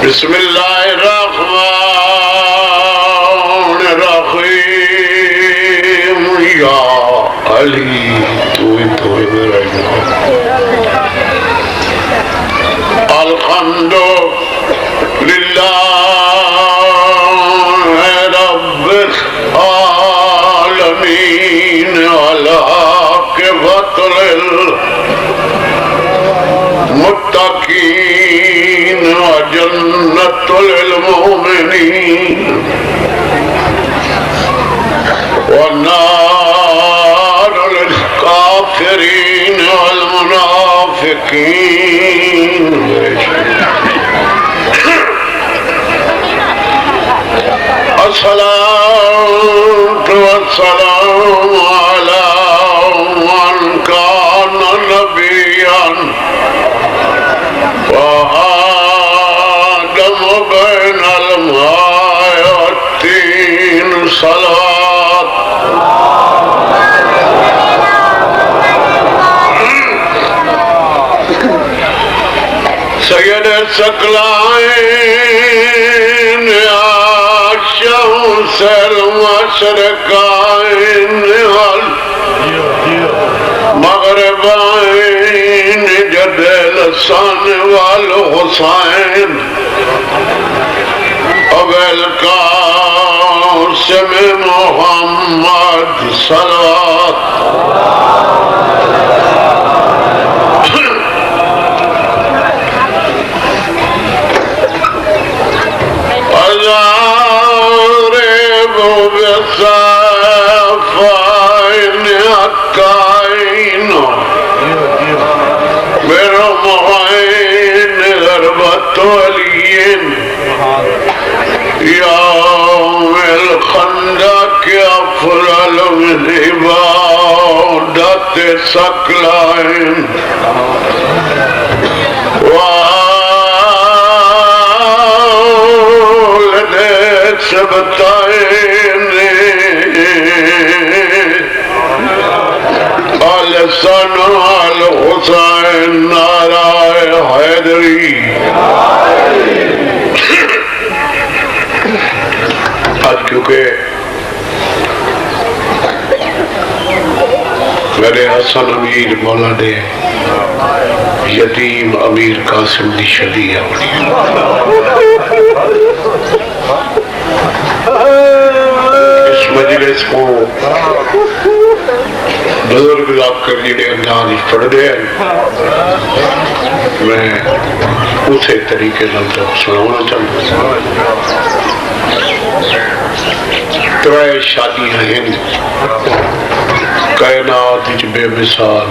بسم اللہ الرحمن الرحیم یا علی تو میرا الحمد للہ رب العالمین والعاقبۃ للمتقین وجنت للمؤمنین والنار للکافرین والمنافقین الصلاة والسلام على من كان نبيا وآدم بين الماء والطين صلاة سید الثقلین شمس المشرقین والمغربین جد الحسن والحسین ابو القاسم محمد صلوات بالصفائن الكائن برمعين غربة وليين يوم الخندق أفضل من عبادة الثقلين سبتائن الحسن والحسین نعرہ حیدری آج کیونکہ میرے حسن امیر مولا نے یتیم امیر قاسم دی شدی اپنی اس مجلس کو بزرگ آپ کر جڑے انداز پڑھ رہے ہیں میں اسی طریقے سے سنانا چاہتا ہوں ترائے شادیاں ہیں کائنات بے مثال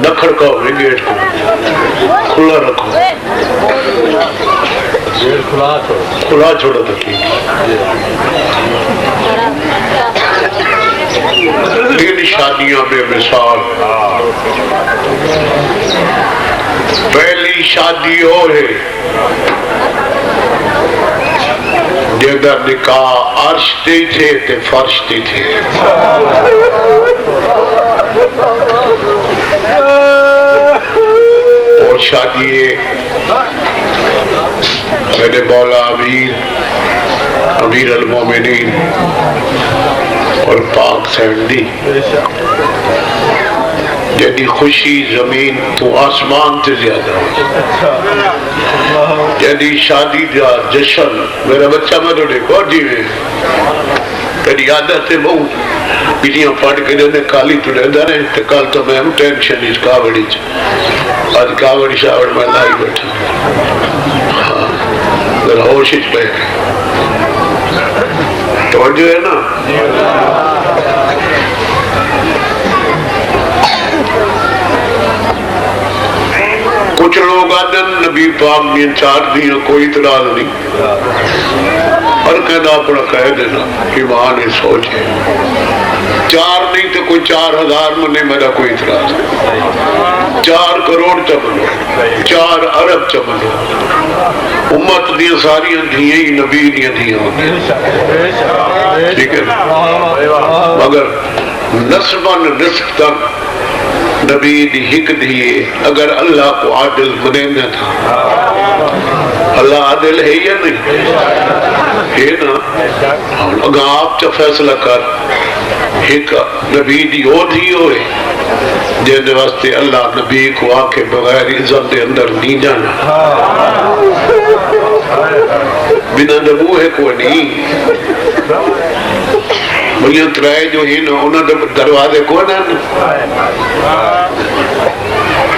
نہ کھڑکاؤ گیٹ کو کھلا رکھو کھلا چھوڑا تو ٹھیک تین شادیاں بے مثال پہلی شادی ہو ہے جدر نکاح عرش تے تھے تے فرش تے تھے اور شادی میرے مولا امیر المومنین اور پاک سینڈی جدی خوشی زمین تو آسمان تے زیادہ جدی شادی دا جشن میرا بچہ میں دیکھو جی میں تیری عادت ہے بہت پیلیاں پڑھ کے جو نے کالی تو رہ دارے تو کل تو میں ہم ٹینشن اس کاوڑی آج کاوڑی شاوڑ میں لائی بیٹھا ذرا ہوش اچ پہ توجہ ہے نا کچھ لوگ آدن نبی پاک میں چار دیا کوئی اعتراض نہیں ہر کہنا اپنا کہہ دینا ایمان سوچ ہے چار نہیں تو کوئی 4000 میں نہیں میرا کوئی اعتراض نہیں 4 کروڑ چمنو 4 ارب چمنو امت دیا ساری دھیاں ہی نبی دیا دھیاں ہوتی ٹھیک ہے مگر نسباً رزق تک نبی دی ہک دیئے اگر اللہ کو عادل بنے نہ تھا. اللہ عادل ہے یا نہیں ہے نا؟ اگر آپ چا فیصلہ کر ایک نبی دی ہو دی ہوئے جن واسطے اللہ نبی کو آکے بغیر عزت دے اندر نہیں جانا. بنا نبو ہے کوئی نہیں. بلیاں ترائے جو ہی نا انہوں نے دروازے کو نا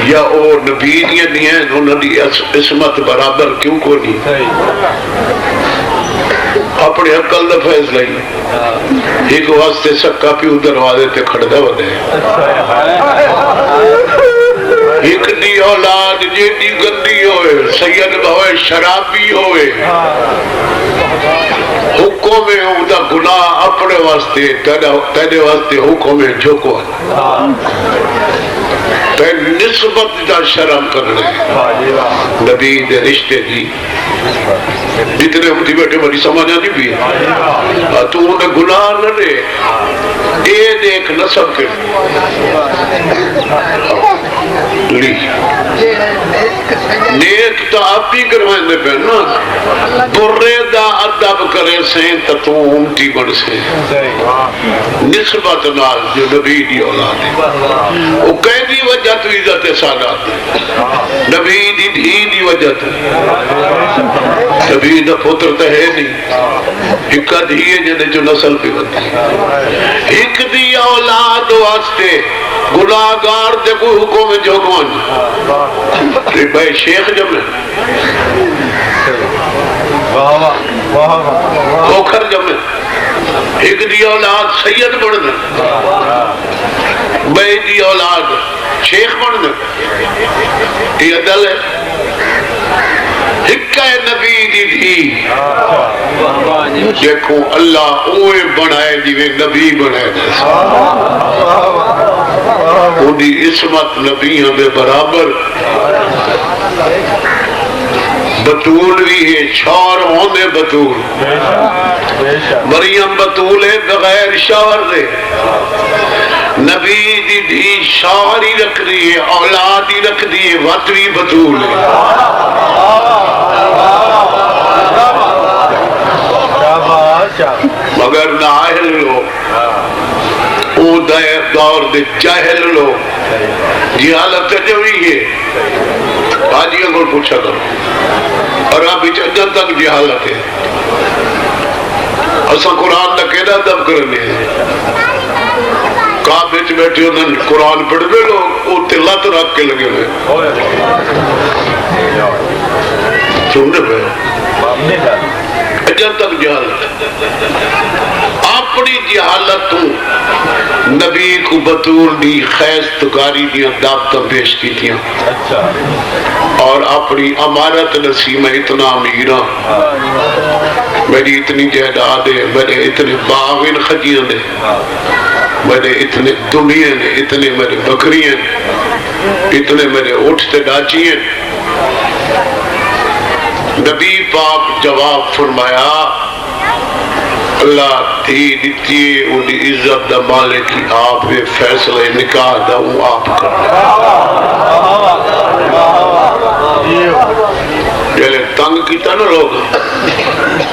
یا اور نبی دیا نہیں ہیں انہوں نے عصمت برابر کیوں کو نہیں. اپنے عقل دا فیصلہ ہی ایک واسطے سکا پیو دروازے تے کھڑدا ودے. ایک دی اولاد جیڑی گندی ہوئے سید ہوئے شرابی ہوئے حکم میں دا گناہ اپنے واسطے تیرے واسطے حکم میں جھوکو تے نسبت دا شرم کرنے نبی دے رشتے دی جتنے ہم تھی بیٹھے بڑی سمجھا نہیں بھی تو انہیں گناہ نہ دے اے دیکھ نسب کے لی نیک تا آپ ہی کروائیں دے پہ نا برے دا ادب کرے سین تا تو امتی بڑھ سے نسبت نال جو نبی دی اولاد ہے وہ قیدی وجہ تو عزت سادات ہے نبی دی دی وجہ تو نبی دا پتر تا ہے نہیں ایک دھیے جنے جو نسل پہ بنتی ایک دی اولاد واسطے گناہگار دے کوئی حکم جو کون بھائی شیخ جب میں کوکھر جب میں ایک دی اولاد سید بڑھ دے بھائی دی اولاد شیخ بڑھ دے یہ عدل ہے ہکہ نبی دی دی دیکھو اللہ اوے بنائے جیوے نبی بنائے جیسا انہی عصمت نبیوں دے برابر بطول بھی ہے شور ہونے بطول مریم بطول ہے بغیر شور دے نبی دی دی شور ہی رکھ دی ہے اولاد ہی رکھ دی ہے وطوی بطول ہے مگر ناہل لوگ او دور دے جاہل لوگ جہالت جو ہی ہے آجیاں کو پوچھا کرو اور آپ بیچ اجن تک جہالت ہے اساں قرآن دا کہنا دب کرنے ہیں کہاں بیچ بیٹھے انہوں قرآن پڑھ دے لوگ وہ تلت رکھ کے لگے ہوئے سننے پہ اجن تک جہالت اپنی جہالت تو نبی کو بطول دی خیست گاری دیا دابتہ پیش کی تھیا اور اپنی امارت نصیب میں اتنا امیرہ میری اتنی جہداد ہے میرے اتنے باغین خجیاں دے میرے اتنے دنیا نے اتنے میرے بکریاں اتنے میرے اٹھتے ڈاچی ہیں نبی پاک جواب فرمایا اللہ تھی دیتی انہی عزت دا مالک کی آپ بھی فیصلہ نکاح دا ہوں آپ کرنا جلے تنگ کی تا نا لوگ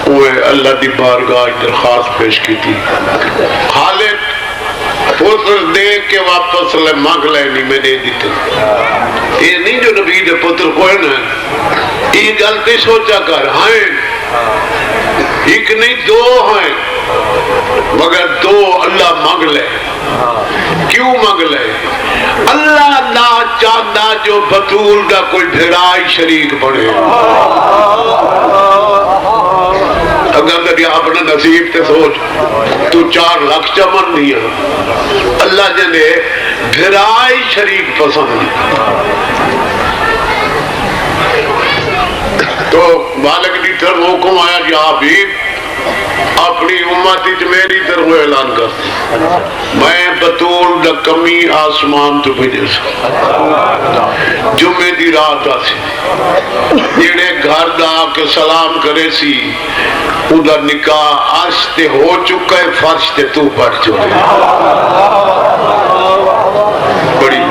وہ اللہ دی بارگاہ درخواست پیش کی تھی خالد پتر دے کے واپس لے مانگ لے نہیں میں دے دیتے یہ نہیں جو نبی دے پتر کوئی نا یہ غلطی سوچا کر ہائیں ایک نہیں دو ہیں مگر دو اللہ مانگ لے کیوں مانگ لے اللہ نہ چاہتا جو بطول دا کوئی بھرائی شریک بڑھے اگر کبھی اپنے نصیب تے سوچ تو 4 لاکھ چمن نہیں ہے اللہ جنے بھرائی شریک پسند تو مالک دی طرف حکم آیا کہ آپ ہی اپنی امتی میری طرف اعلان کرتے میں بطول دا کمی آسمان تو بھیجے سا جمعے دی رات آسی جیڑے گھر دا کے سلام کرے سی ادھر نکاح عرش تے ہو چکا ہے فرش تے تو پڑھ چکے بڑی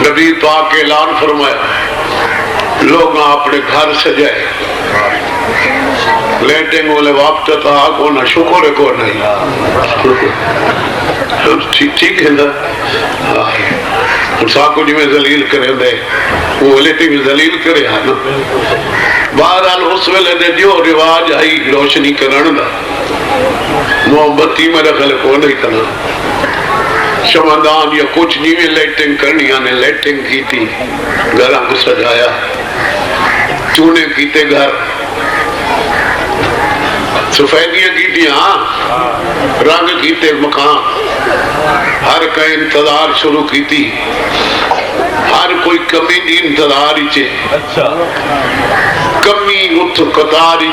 نبی پاک اعلان فرمایا لوگ اپنے گھر سجائے لیٹنگ والے واپس کہا کو نہ شکر کو نہیں ٹھیک ہے نا ساکو جی میں ذلیل کرے دے وہ لیٹی میں ذلیل کرے نا بہرحال اس ویلے دے جو رواج آئی روشنی کرن دا محبتی میں رکھل کو نہیں کرنا شمدان یا کچھ نہیں میں لیٹنگ کرنی آنے لیٹنگ کی تھی گھر کو سجایا چونے کیتے گھر سفیدیاں کیتی ہاں رنگ کیتے مکان ہر کا انتظار شروع کیتی ہر کوئی کمی دی انتظار ہی کمی اتھ قطار ہی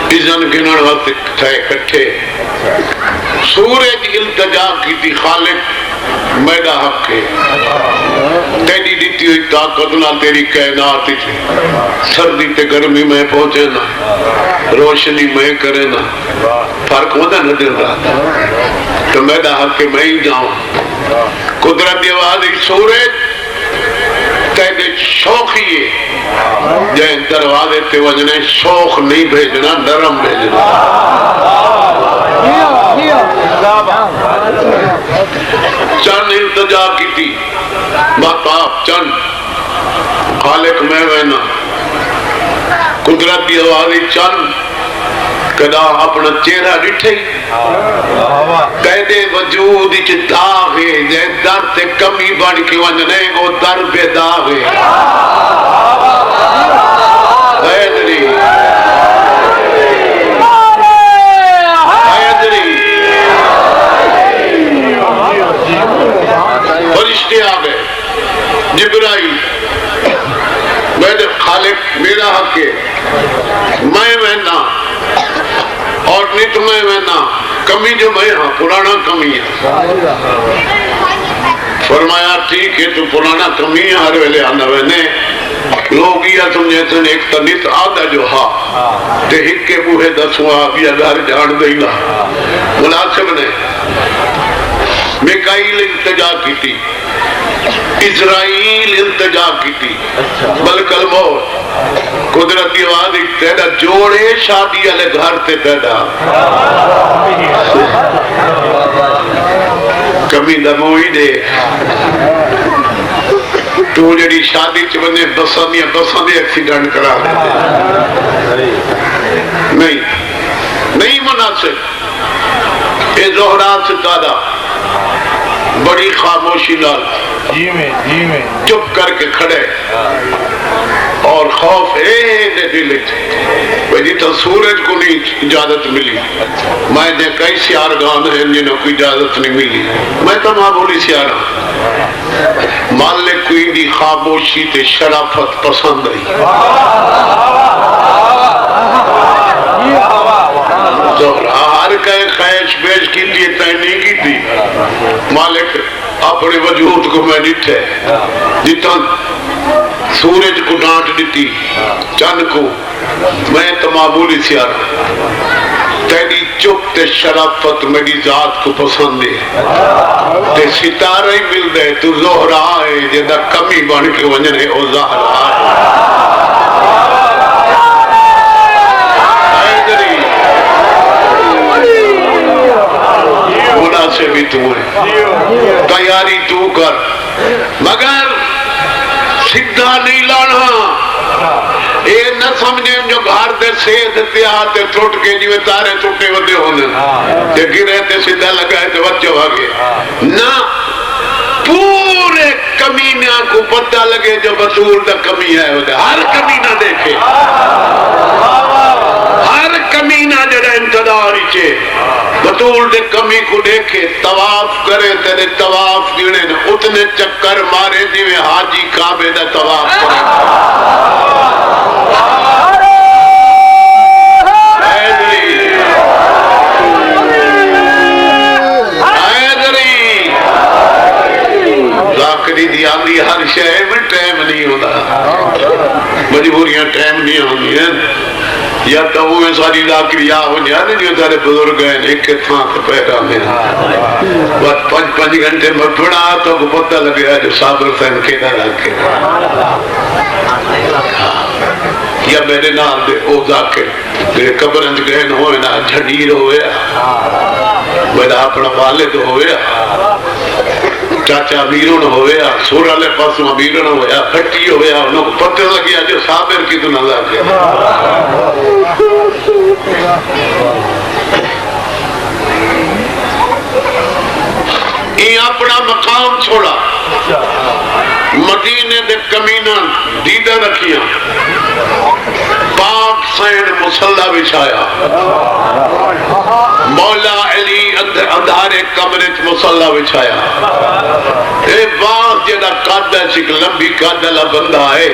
ازن گنن وقت تھے کٹھے سورج التجا کیتی خالق میڈا حق کے تیری دیتی ہوئی طاقت نہ تیری کائنات سردی تے گرمی میں پہنچے نا روشنی میں کرے نا فرق ہوتا نہ دل رہا تو میڈا حق کے میں ہی جاؤں قدرت دی آواز سورج تیرے شوق ہی ہے جائیں دروازے تے وجنے شوق نہیں بھیجنا نرم بھیجنا چند التجا کی تھی باپ چند خالق میں وینا قدرت دی آوازی چند کدا اپنا چہرہ ڈٹھے قیدے وجود اچھ داغے جے در تے کمی بڑھ کے ونجنے گو در بے داغے حیدری فرشتے آگئے جبرائیل میں خالق میرا حق ہے میں وینا اور نت میں وینا کمی جو میں ہاں پرانا کمی ہے فرمایا ٹھیک ہے تو پرانا کمی ہے ہر ویلے آنا وینے لوگ یہ سمجھے تھے ایک تنیت آدھا جو ہاں تے ہک کے بوہے دسواں یا گھر جان دینا مناسب نے میکائیل التجا کی تھی اسرائیل التجا کی تھی ملک الموت قدرتی آواز تیرا جوڑے شادی والے گھر تے پیدا کمی دموئی دے تو جڑی شادی چ بنے بساں دے ایکسیڈنٹ کرا نہیں مناسب اے زہرا ستارہ بڑی خاموشی لال چپ کر کے کھڑے اور خوف دے دل جی تو سورج کو نہیں اجازت ملی میں نے کئی سیارگان ہیں جنہوں کو اجازت نہیں ملی میں تو ماں بولی سیارہ مالک کوئی دی خاموشی تے شرافت پسند آئی ہر کئی خیش بیش کی تھی تائیں نہیں کی تھی مالک اپنے وجود کو میں ڈٹھے جتنا سورج کو ڈانٹ دیتی چند کو میں تو معمولی سیارہ تیری چپ تے شرافت میری ذات کو پسند ہے تے ستارہ ہی مل دے تو زہرا ہے جدہ کمی بن کے ونجنے او زہرا ہے سے بھی تو ہے تیاری تو کر مگر سدھا نہیں لانا اے نہ سمجھیں جو گھر دے سید اتحاد ٹوٹ کے جو تارے ٹوٹے ودے ہونے تے گرے تے سدھا لگائے تے بچے بھاگے نہ پورے کمینہ کو پتہ لگے جو بطول دا کمی ہے ہر کمینہ دیکھے ہر کمینہ جڑا انتظاری چھے بطول دے کمی کو دیکھے طواف کرے تیرے طواف گنے اتنے چکر مارے دیوے حاجی کعبے دا طواف کرے ذاکری دی آندی ہر شہر میں ٹائم نہیں ہوتا مجبوریاں ٹائم نہیں ہوندی ہیں یا تو وہ ساری ذاکریا ہو جانے جو سارے بزرگ ہیں ایک تھان سے پیدا میں بس 5 گھنٹے میں پڑھا تو کو پتہ لگیا جو صابر سین کھینا رکھے یا میرے نام دے او ذاکر میرے قبرنج گہن ہوئے نا جھڑیر ہوئے میرا اپنا والد ہوئے چاچا امیرون ہوئے سور علیہ پاس امیرون ہوئے پھٹی ہوئے انہوں کو پتہ لگیا جو صابر کی تو نظر کے یہ اپنا مقام چھوڑا مدینے دے کمینہ دیدہ رکھیا پاک سین مسلح بچھایا مولا علی اندھارے کمرے مسلح بچھایا اے باغ جیڑا قادہ چک لمبی قادلہ بندہ ہے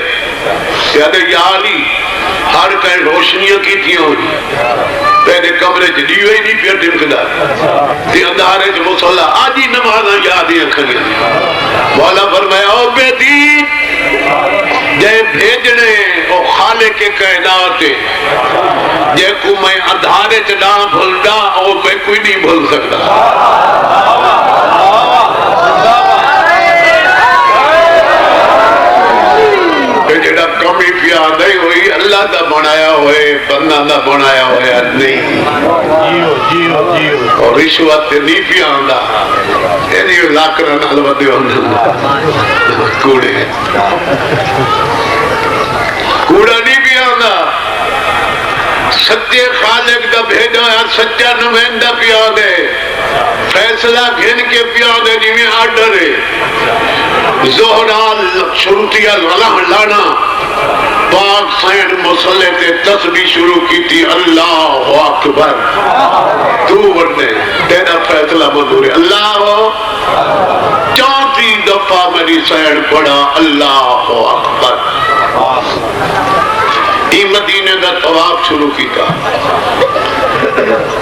یعنی یا علی ہر کہیں روشنیاں کی تھی ہوئی پہلے کمرے دیوے ہی نہیں پھر ڈمکدا تے اندھارے چ مسلح آجی نمازاں یادیاں کھڑی مولا فرمایا او بیٹی جے بھیجنے او خالق کے کائنات جے کو میں اندھارے چ نہ بھلدا او میں کوئی نہیں بھول سکتا جڑا کمی پیا نہیں ہوئی اللہ دا بنایا ہوئے بندہ دا بنایا ہوئے نہیں اور رشوت نہیں پیا ہوندا یہ لاکڑا نال ودے ہوندا کوڑے کوڑا نہیں پیا ہوندا سچے خالق دا بھیجا ہے سچا نمائندہ پیا دے فیصلہ گھن کے پیا دے جی آرڈر ہے زہرال شروطیہ لانا پاک سین مسلح تے تسبیح شروع کی تھی اللہ اکبر تو ورنے تیرا فیصلہ منظور ہے اللہ 34 دفعہ میری سین پڑھا اللہ اکبر ای مدینے دا طواف شروع کی تھا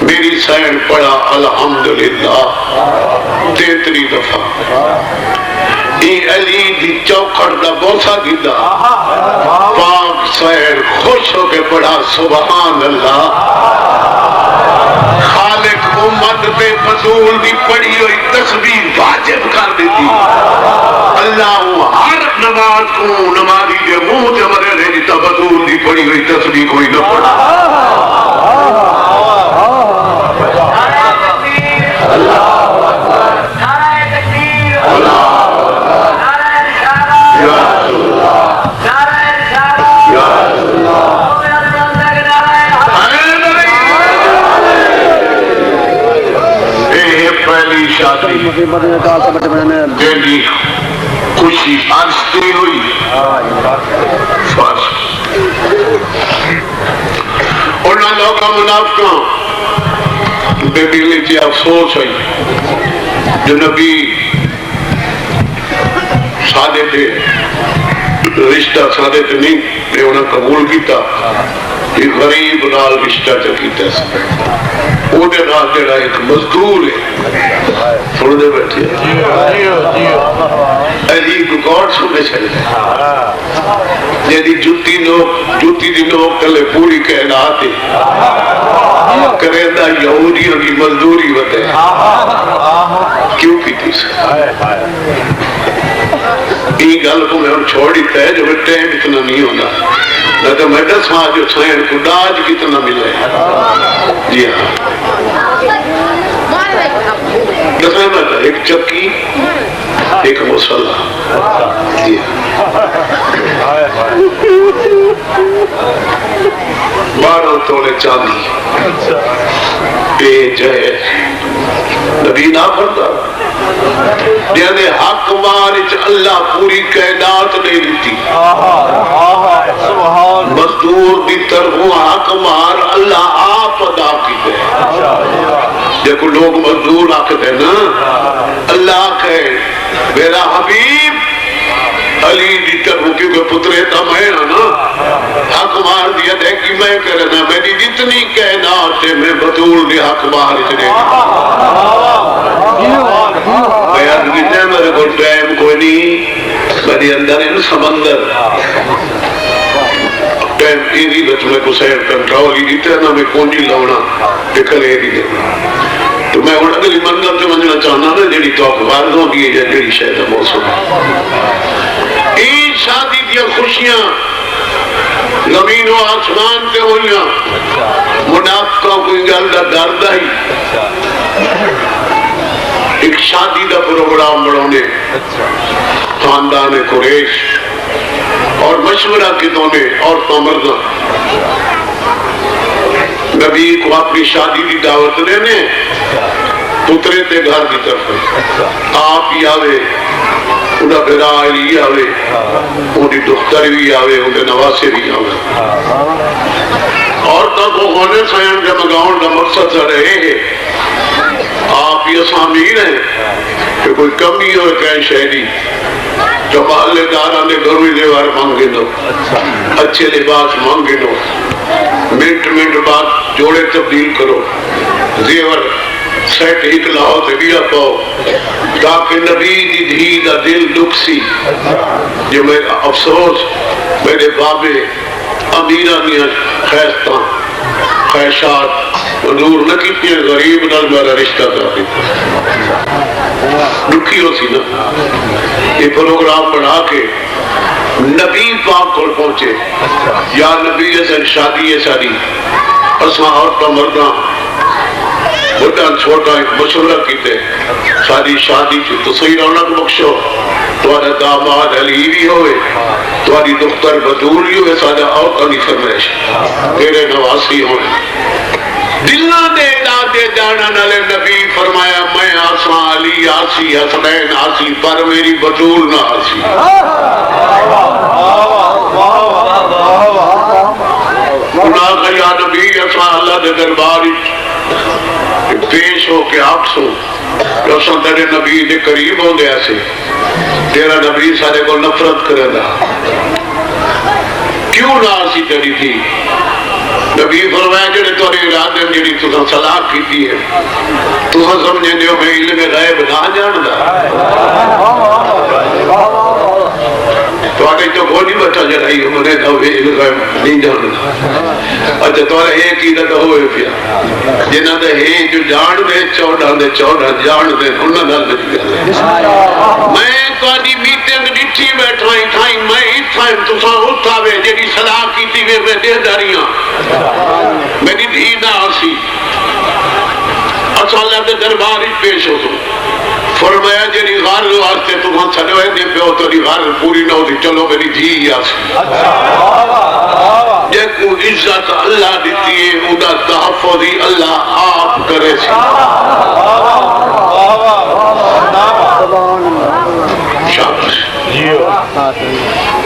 میری سین پڑھا الحمدللہ 33 دفعہ ای علی دی چوکھڑ دا بوسا دیدہ پاک سین خوش ہو کے پڑھا سبحان اللہ خالق امت پہ فضول دی پڑھی ہوئی تسبیح واجب کر دیتی اللہ ہر نماز کو نمازی دے منہ تے مرے رہے جتا فضول دی پڑھی ہوئی تسبیح کوئی نہ پڑھا دلی خوشی آنستی ہوئی انہاں لوگاں منافقاں بے دلی کی افسوس ہوئی جو نبی سادے تھے رشتہ سادے تھے نہیں میں انہیں قبول کیتا یہ غریب نال رشتہ چکیتا ہے اوڈے نال جڑا ایک مزدور ہے سن دے بیٹھے علی کو کون سنے چلے جیدی جوتی دی لوگ کلے پوری کائنات ہے کریندہ یہودیوں کی مزدوری ہوتے کیوں کی تھی یہ گل کو میں چھوڑی تے جو ٹائم اتنا نہیں ہونا نہ تو میں دس ماہ جو سین کو داج کتنا ملے جی ہاں دسنے میں ایک چکی ایک مسلح جی ہاں 12 تولے چاندی اے جائے نبی نہ پڑھتا جیسے حق مارچ اللہ پوری کائنات نہیں دیتی مزدور دی طرفوں حق مار اللہ آپ ادا کی دے دیکھو لوگ مزدور آکھتے نا اللہ کہے میرا حبیب علی دی طرفوں کیونکہ پترے تا میں نا حق مار دیا دے کہ میں کرنا میری جتنی کائنات ہے میں بطول دی حق مار اتنے بیان کیتے میرے کو ٹائم کوئی نہیں میری اندر ان سمندر ٹائم ایری بچ میں کو سیر کنٹرول ہی دیتا ہے نا میں کونجی لونا دکھل ایری دینا تو میں ان اگلی منگل سے منجنا چاہنا نا جیڑی تو واردوں کی ہے جیڑی شہد موسم این شادی دیا خوشیاں زمین و آسمان تے ہوئیاں منافقوں کو انگل دا دردہ ہی ایک شادی دا پروگرام بڑھونے خاندان قریش اور مشورہ کتوں نے اور مردوں نبی کو اپنی شادی کی دعوت دینے پترے تے گھر کی طرف آپ ہی آوے انہا بھرا علی آوے انہی دختر بھی آوے انہی نواسے بھی آوے اور تک وہ ہونے سائن کے مگاؤں کا مقصد سے رہے ہیں آپ یہ سامیر ہیں کہ کوئی کمی ہوئے کہیں شہری جمال دارہ نے گھروی دیوار مانگے دو اچھے لباس مانگے دو منٹ بعد جوڑے تبدیل کرو زیور سیٹ ایک لاؤ تے بیا پاؤ تاکہ نبی دی دھی دا دل دکھ سی جو میرا افسوس میرے بابے امیرانیاں خیستان خیشات نور نہ کیتی ہیں غریب نال میرا رشتہ داری دکھی ہو سی نا یہ پروگرام بنا کے نبی پاک کو پہنچے یا نبی ایسا شادی ہے ساری اساں عورتاں مرداں بڑھان چھوٹا ایک مشورہ کیتے ساری شادی چی تصویر رونق بخشو توارا داماد علی بھی ہوئے تواری دختر بدول بھی ہوئے سادہ عورتاں نہیں فرمیش تیرے نواسی ہوئے دلہ دے دادے جانا نلے نبی فرمایا میں آسان علی آسی حسنین آسی پر میری بدول نہ آسی انہاں کہ یا نبی آسان اللہ دے درباری پیش ہو کے آکسو جو سن تیرے نبی دے قریب ہوں گیا سے تیرا نبی سارے کو نفرت کرے دا کیوں نہ آسی تیری تھی نبی فرمایا جڑے تو ارادے جڑی تو صلاح کیتی ہے تو سمجھے دیو میں علم غیب نہ جان دا تو آگے تو کوئی نہیں بچا جڑائی ہمیں تو علم غیب نہیں جان دا اچھا تو ایک ہی لگا ہوئے پیا جنہاں دے ہیں جو جان دے چوڑا جان دے انہاں نال نہیں گل میں تو آدھی میٹنگ ڈٹھی بیٹھائی تھائی میں اتھائیں تو ساں اٹھاوے جڑی صلاح کیتی وے میں دے داریاں میری دھی نہ آسی اچھا اللہ کے دربار ہی پیش ہو تو فرمایا جنی غار واسطے تمہیں چھڑوے دے پہ ہو تو غار پوری نہ ہوتی چلو میری دھی آسی جے کو عزت اللہ دیتی ہے ادا تحفظی اللہ آپ کرے سی شاباش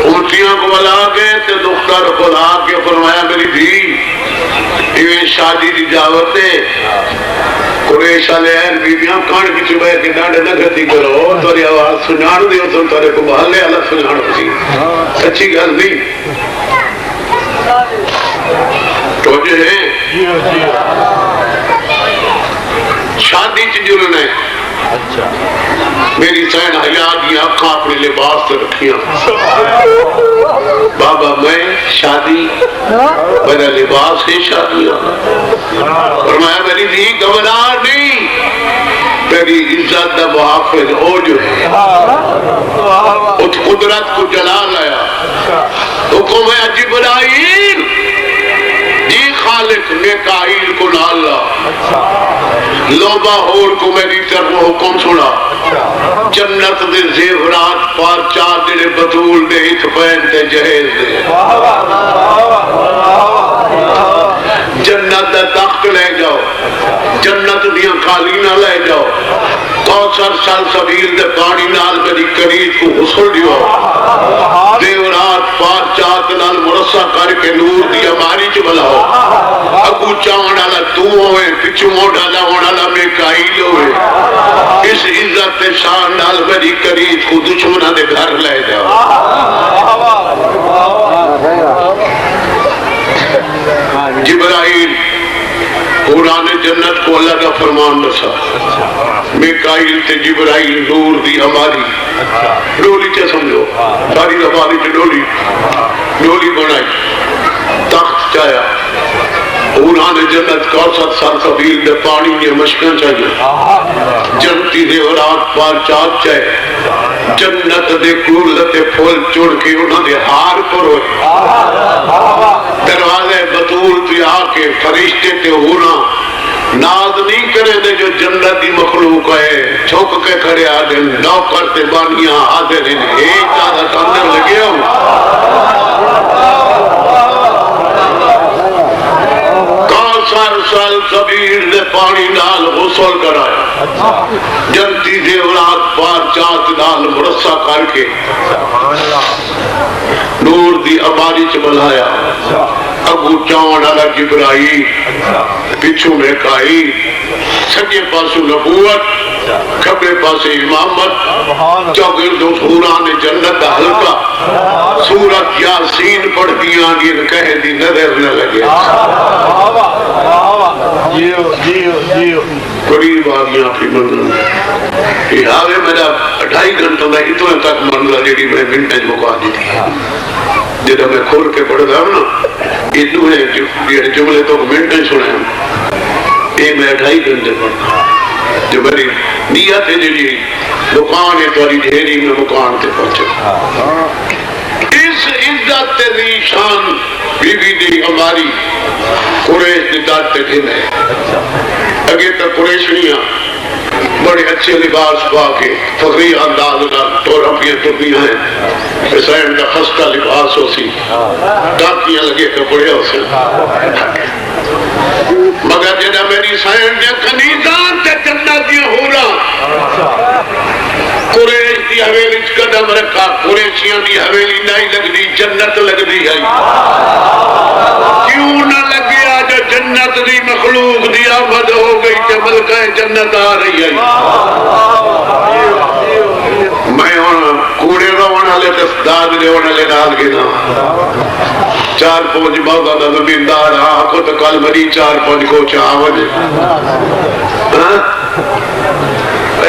امتیاں کو بلا کے تے دختر کو لا کے فرمایا میری دھی یہ شادی دی دعوت ہے قریش علیہن بیبیاں کان کی چبے کے ڈانڈے نہ گھتی کرو توری آواز سنان دیو تو تارے کو محلے اللہ سنان ہوتی سچی گل نہیں تو جو ہے شادی چ جڑنا ہے میری سین حیات کی آنکھاں اپنے لباس سے رکھیاں بابا میں شادی میرا لباس ہے شادی فرمایا میری دھی گھبراہٹ نہیں میری عزت دا محافظ او جو ہے اس قدرت کو جلال آیا حکم ہے جبرائیل جی خالق میکائیل کو لالا لوبا ہور کو میری طرف حکم سنا جنت دے زیورات پار چار دے بطول دے ایک بین دے جہیز دے جنت دے تخت لے جاؤ جنت دیاں قالینہ لے جاؤ کوثر سلسبیل دے پانی نال میری قریب کو غسل دیو زیورات پار چار نال مرصع کر کے نور دی ہماری چ بلاؤ اگو چاون والا تو ہوئے پچھو موڑا ہونا میکائیل ہوئے اس عزت شان نال میری قریب کو دشمنہ دے گھر لے جاؤ جبرائیل قرآن جنت کو اللہ کا فرمان رسا میکائیل تے جبرائیل نور دی ہماری ڈولی چا سمجھو ساری ہماری تے ڈولی بنائی چایا انہوں نے جنت کوثر سرسبیل دے پانی نے مشکن چاہیے جنتی دے اولاد پار چاہت چاہے جنت دے کولت پھول چڑ کے انہوں نے ہار پر ہوئے دروازے بطول پہ آکے فرشتے تے ہونا ناز نہیں کرے دے جو جنتی مخلوق ہے چھوک کے کھڑے آدھے نوکر تے بانیاں آدھے دن ایک آدھا اندر لگے ہوں سال سبیر نے پانی نال غسل کرایا جنتی دے اولاد پار چاہت نال مرسہ کر کے نور دی عبادی چ بلایا اگو چاون والا جبرائیل پچھو میکائیل سجے پاسو نبوت کھبے پاسے امامت چوگرد حوران جنت دا حلقہ سورت یاسین پڑھ دیا دین کہہ دی نظر نہ لگے قریب آگیا پھر منظر یہ آگے میرا 2.5 گھنٹوں میں اتنے تک منظر جیڑی میں منٹیں مکا دی تھی جب میں کھول کے پڑھ رہا ہوں نا اتنے جملے تو منٹیں سنے ہوں یہ میں 2.5 گھنٹے پڑھتا جو میری نیت ہے جی دکان ہے تواری ڈھیری میں مکان تے پہنچا اس عزت دی شان بی بی دی ہماری قریش دی داد تے دن ہے اگے تک قریشنیاں بڑے اچھے لباس پا کے فخری انداز ٹورپیاں ٹوپیاں ہیں حسین کا خستہ لباس ہو سی ٹاپیاں لگے کپڑے ہو سی مگر جنہ میری سائن دیا کنیزان تے جنت دیا ہو رہا قریش دی حویلی قدم رکھا قریشیاں دی حویلی نہیں لگ دی جنت لگ دی ہے کیوں نہ لگیا جو جنت دی مخلوق دی آمد ہو گئی کہ ملکہ جنت آ رہی ہے میں کوڑے رونا لے تصداد لے ہونا لے نال گنا 4-5 موقع دا زمیندار آنکھو تو کل مری 4-5 کو چاہوجے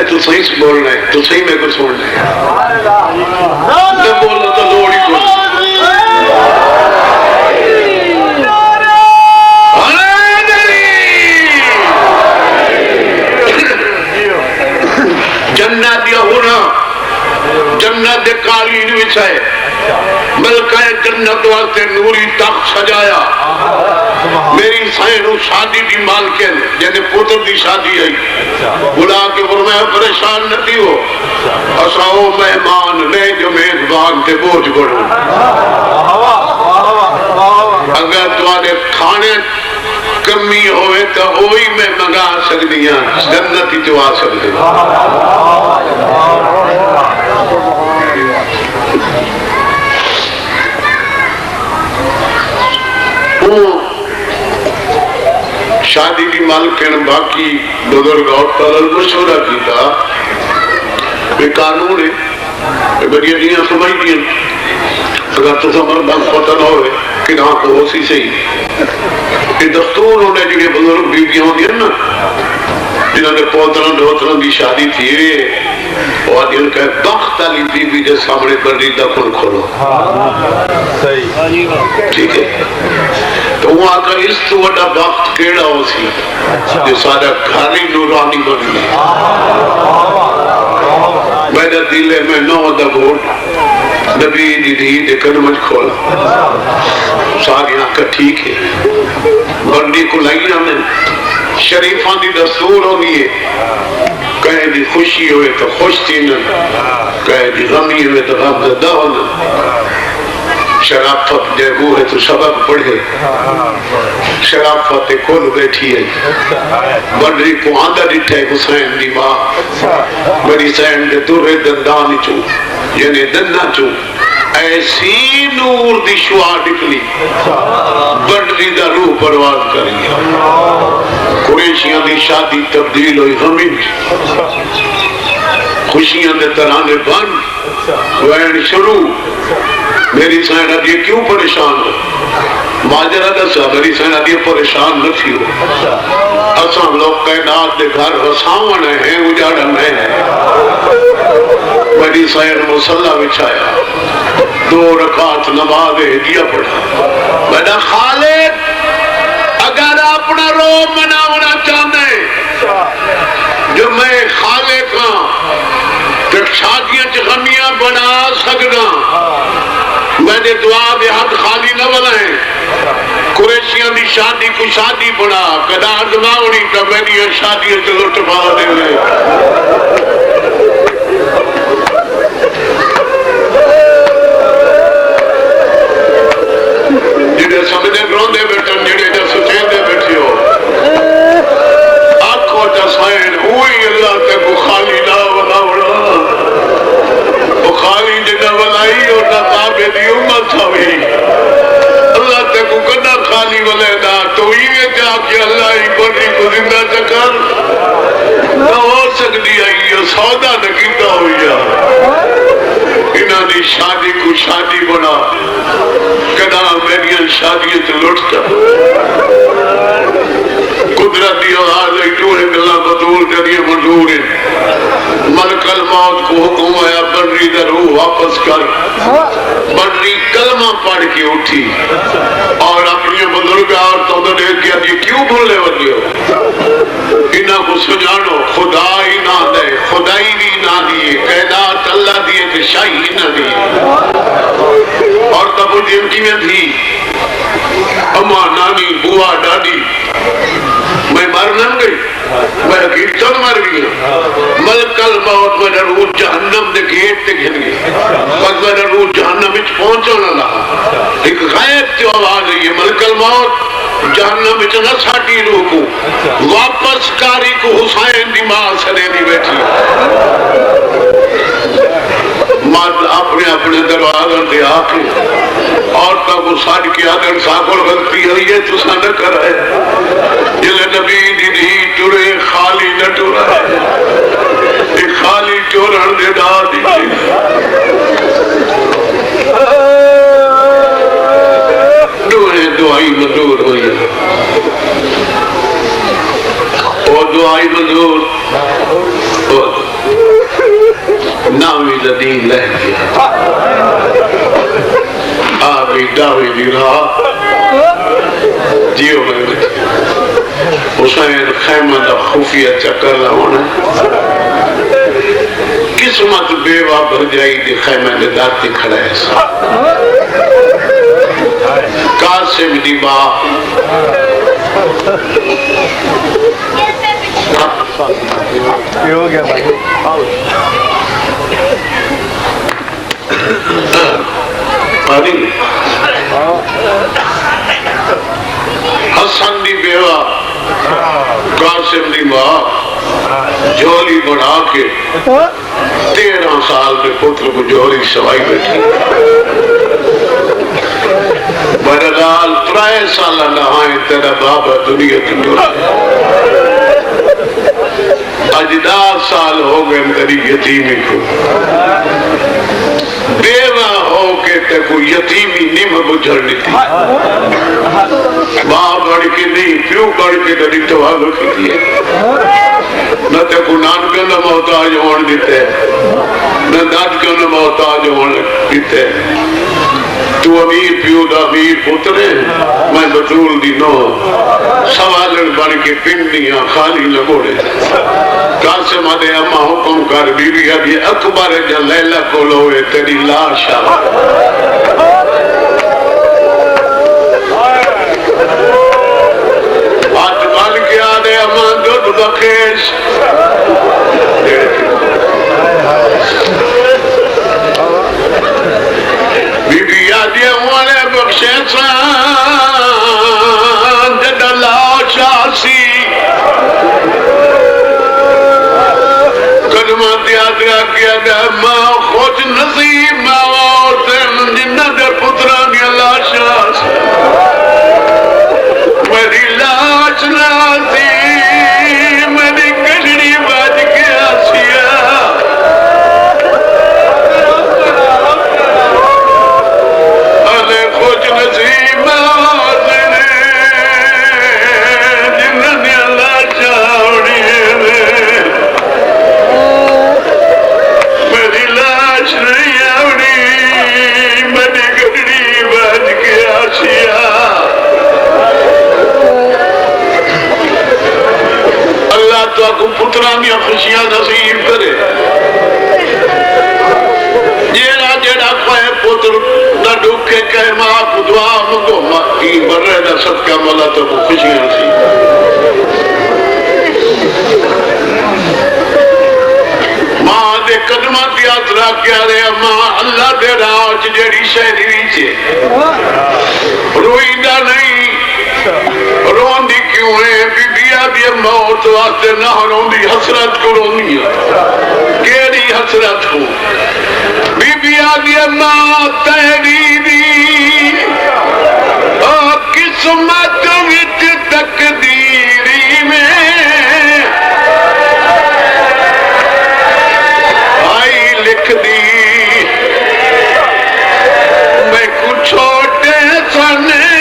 تو صحیح سے بولنا ہے تو صحیح میں کو سننا ہے نہ بولنا تو لوڑی کو جنت دیا ہونا جنت دے قالین وچھائے ملکہ جنت واسطے نوری تخت سجایا میری سائنو شادی دی مالکن جنہیں پوتر دی شادی آئی بلا کے فرمایا پریشان نہ تھی ہو اساؤ مہمان لے جو میزبان تے بوجھ گڑھو اگر تمہارے کھانے کمی ہوئے تو وہی میں منگا سکدیاں جنت ہی جو آ سکتے شادی کی مالکن باقی بزرگ اور طلل مشورہ کی تھا یہ قانون ہے بڑی اجیاں سمجھ دیا اگر تو زبردست پتہ نہ ہوئے کہ نہ کو اسی سے ہی یہ دستور ہونے جنہیں بزرگ بیویاں ہوتی ہیں نا جنہوں نے پوتران دوتران کی شادی تھی اور دل کا بخت علی بی بی دے سامنے بردیدہ کھل کھولو ٹھیک ہے تو وہاں کا اس تو وڈا بخت کیڑا ہو سی جو سارا گھاری نورانی بن گئی میرے دلے میں نو دبوٹ نبی دی دے کرمج کھولا ساری آنکھ ٹھیک ہے بندی کو لائیاں میں شریفان دی دستور ہوگی ہے کہیں دی خوشی ہوئے تو خوش تھی نہ کہیں دی غمی ہوئے تو غم زدہ ہونا شرافت جے وہ ہے تو سبق پڑھے شرافت کل بیٹھی ہے بڑی کو آندہ ڈٹھے حسین دی ماں بڑی سین دے دورے دندانی چو یعنی دندہ چو ایسی نور دی شعا نکلی بڑی دا روح پرواز کری قریشیاں دی شادی تبدیل ہوئی غمین خوشیاں دے ترانے بند وین شروع میری سائن یہ کیوں پریشان ہو ماجرہ دسا میری سائن یہ پریشان نہ تھی ہو اسام لوگ کائنات دے گھر رساون ہیں اجاڑن ہیں میری سائن مسلح بچھایا 2 رکعت نماز ہدیہ پڑھا میرا خالق اگر اپنا روح مناونا چاہنے جو میں خالق ہاں تو شادیاں غمیاں بنا سکنا میں نے دعا دے ہاتھ خالی نہ بنائیں قریشیاں دی شادی کو شادی بنا قدار دماغنی تو میں نے شادیاں چلو ٹپا دے لے جنہیں سمجھے روندے بیٹھن جنہیں جا سچین دے بیٹھی ہو آنکھوں جا سائن ہوئی اللہ تے کو خالی نہ بناوڑا وہ خالی جنہ بنائی اور نہ تابے دی امت ہوئی اللہ تے کو کنا خالی بلے نا تو یہ جا کہ اللہ ہی بڑی کو زندہ چکر نہ ہو سکتی آئی یہ سودا نکیتا ہوئی انہاں دی شادی کو شادی بنا کدا میری شادی تے لٹتا قدرتی آواز ہے جو ہے اللہ بدور کریے منظور ہے ملک الموت کو حکم آیا بنری دا روح واپس کر بنری کلمہ پڑھ کے اٹھی اور اپنی بزرگ عورتوں نے دیکھ کیا یہ کیوں بھولے بن ہو انہاں کو سجانو خدا ہی نہ دے خدائی بھی نہ دیے کائنات اللہ دیے کہ شاہی نہ دیے اور تب وہ جنکی میں تھی اماں نانی بوا ڈاڈی میں مر نہ گئی میں حقیقتاً مر گیا ملک الموت میں روح جہنم دے گیٹ تے گھن گئی بس میں روح جہنم وچ پہنچو نہ لہا ایک غیب تے آواز ہے یہ ملک الموت جہنم وچ نہ ساٹی روح کو واپس کاری کو حسین دی ماں سنے دی بیٹھی مرد اپنے دروازوں تے آ کے عورتوں کو ساڑھ کے آدھر ساکر غلطی ہوئی ہے تو نہ کرائے جلے نبی دی دی ٹورے خالی نہ ٹورا ایک خالی ٹورن دے دا دی دعائی منظور ہوئی اور دعائی منظور ناوی لدین لہ گیا آبی داوی دی راہ جیو میں بیٹھے حسین خیمہ دا خفیہ چکر لاؤنا قسمت بیوہ بھر جائی دی خیمہ دے داتی کھڑا ہے سا قاسم دی باں یہ ہو گیا بھائی حسن دی بیوہ قاسم دی ماں جولی بڑھا کے 13 سال میں پتر کو جولی سوائی بیٹھی بہرحال 3 سال نہائیں تیرا بابا دنیا کی دور آج 10 سال ہو گئے تیری یتیمی کو بیوہ ہو کے تے کو یتیمی نیم بجھڑنی تھی ماں بڑھ کے نہیں پیو بڑھ کے تری توالو کی دیئے نہ تے کو نانکہ نہ محتاج ہون دیتے نہ دادکہ نہ محتاج ہون دیتے تو امیر پیو دا امیر پترے میں بطول دی نو سوالن بڑھ کے پنڈیاں خالی لگوڑے قاسم آدھے اما حکم کر بی بی ابھی اکبر جا لیلہ کو لوئے تیری لاشا آج بال کے آدھے اما دودھ بخیش بی بی آدھے والے بخشیسان جدہ لاشا سی دیا کیا گیا ماں خوش نصیب ماں عورتیں جنہ دے پتران یا لاشاس میری لاش ناسی میری کشڑی باج کے آسیا ارے خوش نصیب ماں عورتیں جنہ دے لاشا اڑی ہے دیا خوشیاں نصیب کرے جیڑا جیڑا کوئی پتر نہ ڈوکے کہ ماں کو دعا مگو ماں کی برے نہ صدقہ مولا تو کو خوشیاں نصیب ماں دے قدمہ دی آترا کیا رہے ماں اللہ دے راج جیڑی شہری نیچے روئیدہ نہیں رون دی کیوں ہے بی بیا دی موت واسطے نہ رون دی حسرت کو رون دیا کیڑی حسرت کو بی بیا دی موت تیری دی قسمت وچ تقدیری میں آئی لکھ دی میں کچھ چھوٹے سنے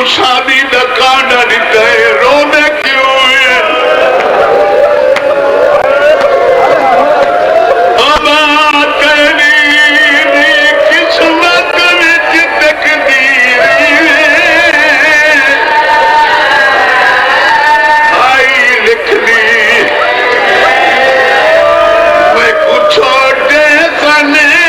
شادی دا کانڈا دیتا ہے رونے کیوں ہے ابا تیری دی قسمت وچ تقدیری آئی لکھ دی میں کچھ چھوٹے سنے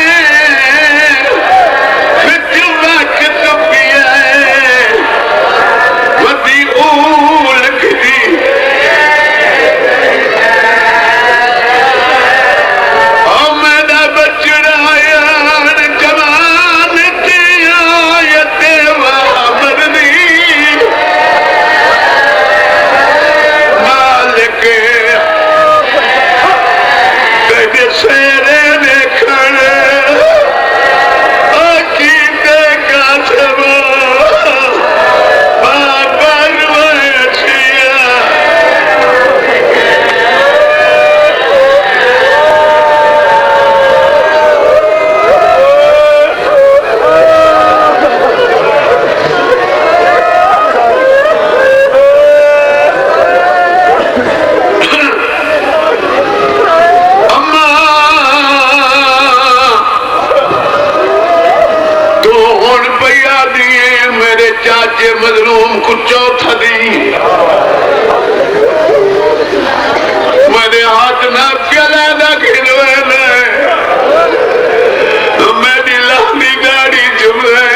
مظلوم کو چوتھا دی میرے ہاتھ نہ پیالہ نہ کھلوے میری لہنی گاڑی جملے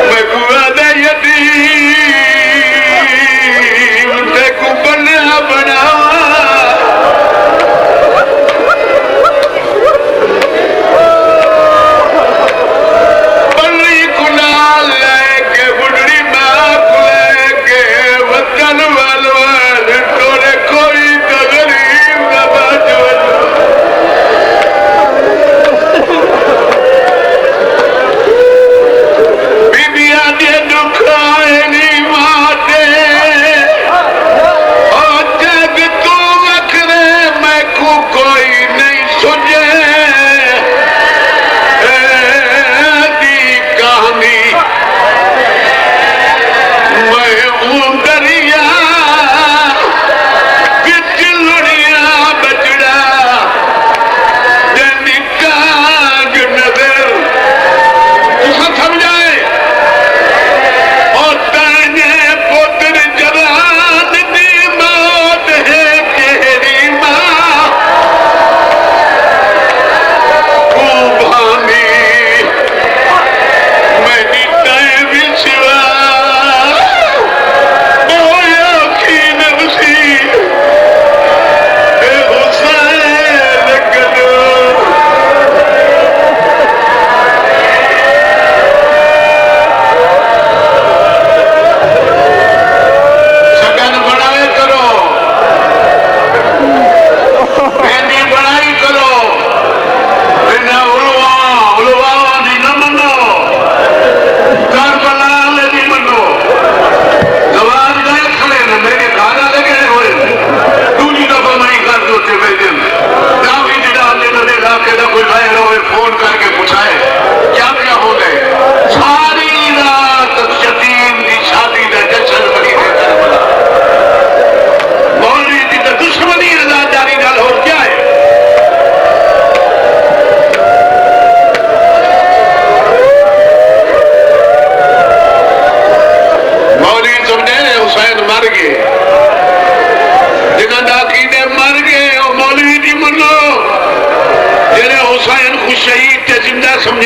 میں گوادہ یتیم تے کو بنیا بناوا کوئی تو غریب نہ بچ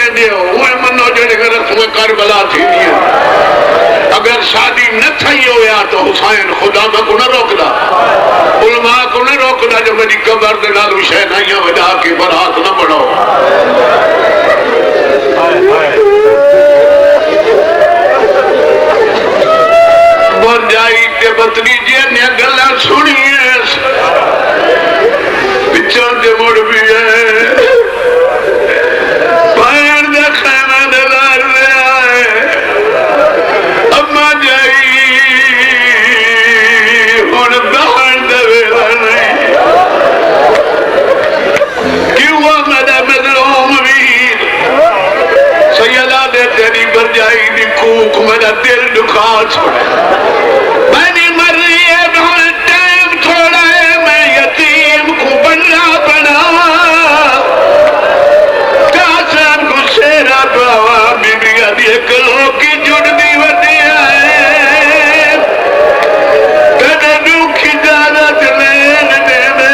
دیو وہ منو جڑے کہ رسم کربلا تھی دیا اگر شادی نہ تھی ہویا تو حسین خدا میں کو نہ روکدا علماء کو نہ روکدا جو میری قبر دے نال حسین آئیاں وجا کے برات نہ بڑھاؤ بن جائی تے بطنی جی نے گلا سنی پچھوں دے مڑ بھی ہے پیر دے خیمہ دے لار دے آئے اما جائی ہون بہن دے ویلا نہیں کیوں آمدہ مظلوم ویر سیدہ دے تیری بر جائی دی کوک میرا دل دکھا چھوڑے میں نے مر رہی ہے بہت ٹائم تھوڑا ہے میں یتیم کو بننا بنا کاسم کو شیرہ باوا بی بی ادھے کلوں کی جڑ دی ودی آئے تیرے نوکی جانت لین دے میں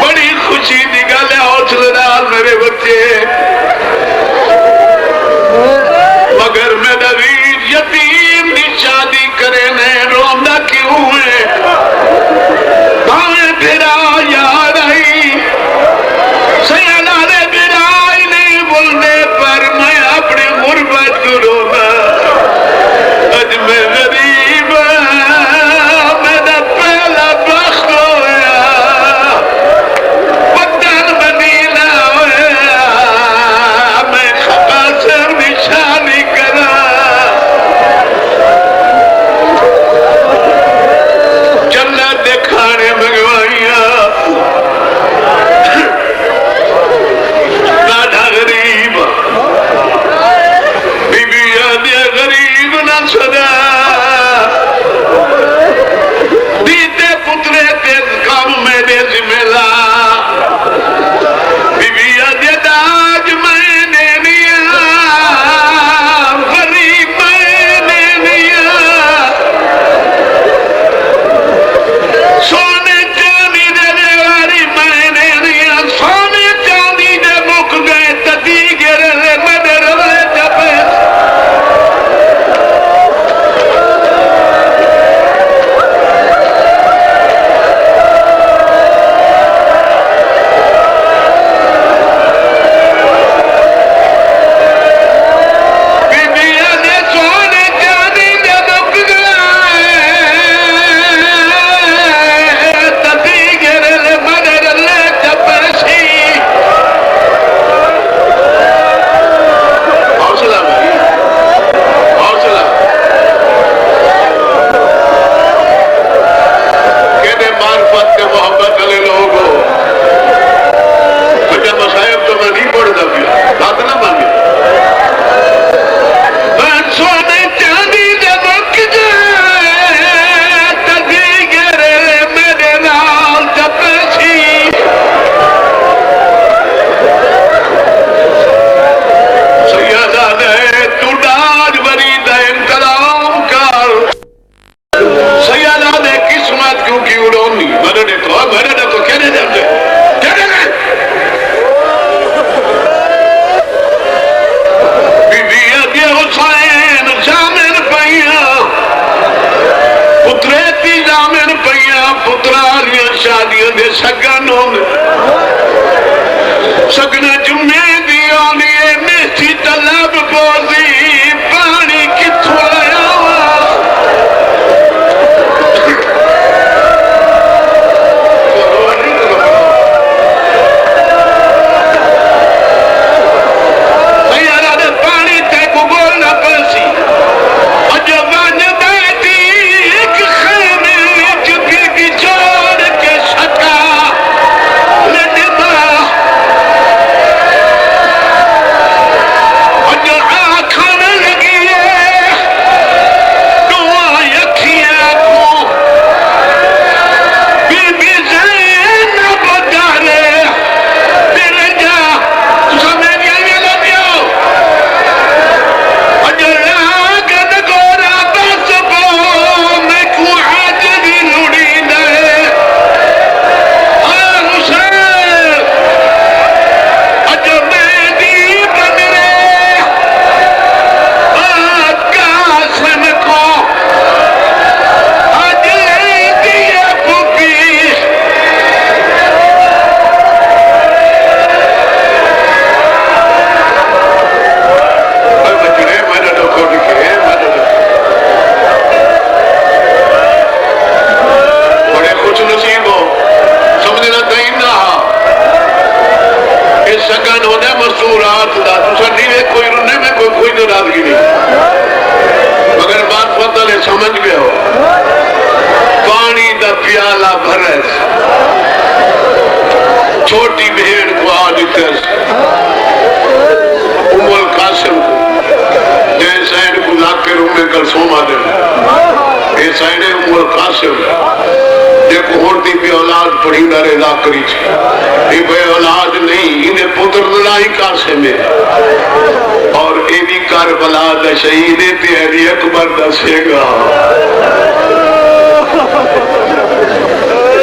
بڑی خوشی دی گل ہے حوصلے نال میرے بچے مگر میرا ویر یتیم دی شادی کرے نے روندا کیوں ہے بھاویں پھرا یاد آئی سیالا نے برائی نہیں بولنے پر میں اپنی غربت کو رونا اج میں غریب میرا پہلا بخت ہویا وطن مدینہ ہویا میں خطا سے نشانی کرا جنت دکھانے منگوائیاں ناڈا غریب بی بی آدھے غریب نہ صدا دیتے پترے تیز کام میرے ذمہ لا بی بی آدھے داج میں نے لیا غریب میں نے لیا سونے چاندی دے دیواری میں نے لیا سونے چاندی دے مک گئے تدی گرے مدر رہے جبے سگنا جمعے دی آنی ہے میٹھی طلب بوزی پانی کتھو آیا سیارہ دے پانی تے کو بولنا پرسی اجو بان بیٹی ایک خیمے چکی کی چھوڑ کے شکا لڑما پیالہ بھرس چھوٹی بہن کو آدھتس القاسم کو جے سائن کو لاکر کلثوم آدم اے سائن القاسم جے کو ہوتی بھی اولاد پڑھی نرے لاکری چھے یہ بے اولاد نہیں انہیں پتر دلائی قاسم ہے اور اے بھی کربلا دا شہید تیری اکبر دا سیگا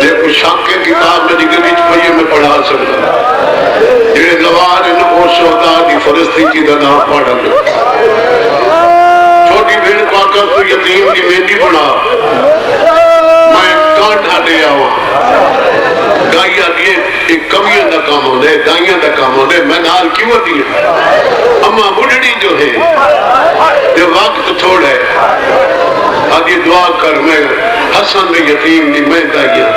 جے کو شاک کے کتاب میں دیگر بیچ پہیے میں پڑھا سکتا جنہیں گوار ان کو شہدہ دی فلسطین کی دنا پڑھا چھوٹی بہن کو آکر تو یتیم دی میٹی بنا میں کانٹھا دے آوا دائیاں دیئے ایک کمیاں دا کام ہو دے دائیاں دا کام ہو دے میں نال کیوں دیئے اما بڑھڑی جو ہے یہ وقت چھوڑ ہے آدھی دعا کر میں حسن میں یتیم دی میں دائیاں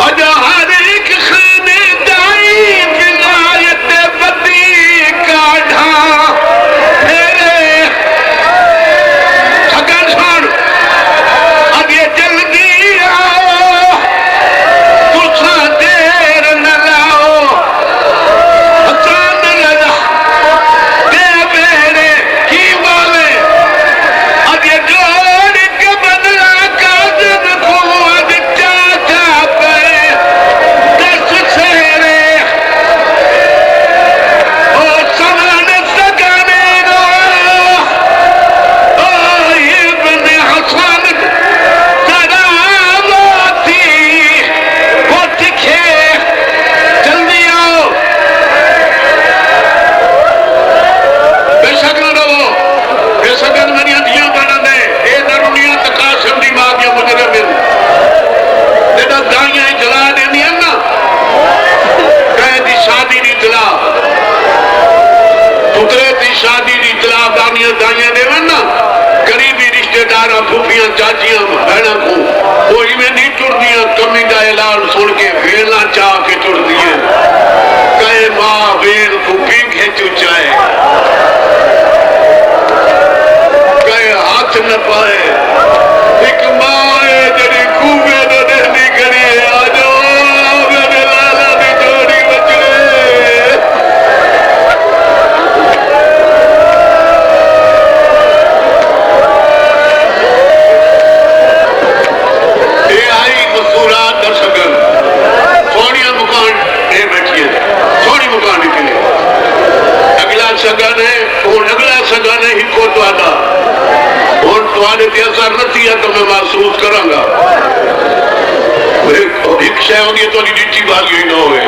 اجا ہر ایک خانے دائی ولایت بدی کا ڈھا میرے سکر سان اب یہ جلدی آؤ تُسا دیر نہ لاؤ حسان لگا دے میرے کی والے اب یہ جوڑ کے بدلا کاجن کو اب چاچا پہ دس سہرے او سمان سکانے گا او ابن حسن تراواتی وہ تکھے جلدی آؤ بے شکل رہو بے شکل منیا دیاں بنا دے اے درونیاں تقاسم دی ماغیاں مجرم ہیں دیدہ دائیاں جلا دینی ہیں نا کہے دی شادی دی جلا پترے دی شادی دی جلا دائیاں دے نا قریبی رشتہ دارہ پھوپیاں چاچیاں بہنہ کو وہ ہی میں نہیں ٹر دیا کمی دا اعلان سن کے ویلنا چاہ کے ٹر دیے کہے ماں ویل کو پینکھے چوچائے کہے ہاتھ نہ پائے ایک ماں ہے جنہی خوبے نہ دہنی کریے آجو میرے لالا بھی جوڑی بچڑے اے آئی مصورات در سکن تھوڑیاں مکان اے بیٹھئے تھوڑی مکان نکلے اگلا سگن ہے اور اگلا سگن ہے ہی کو تو آنا اور تو آنے تے اثر نہ تھی تو میں محسوس کروں گا ایک شے ہوگی تو نہیں نیچی باغی ہوئی نہ ہوئے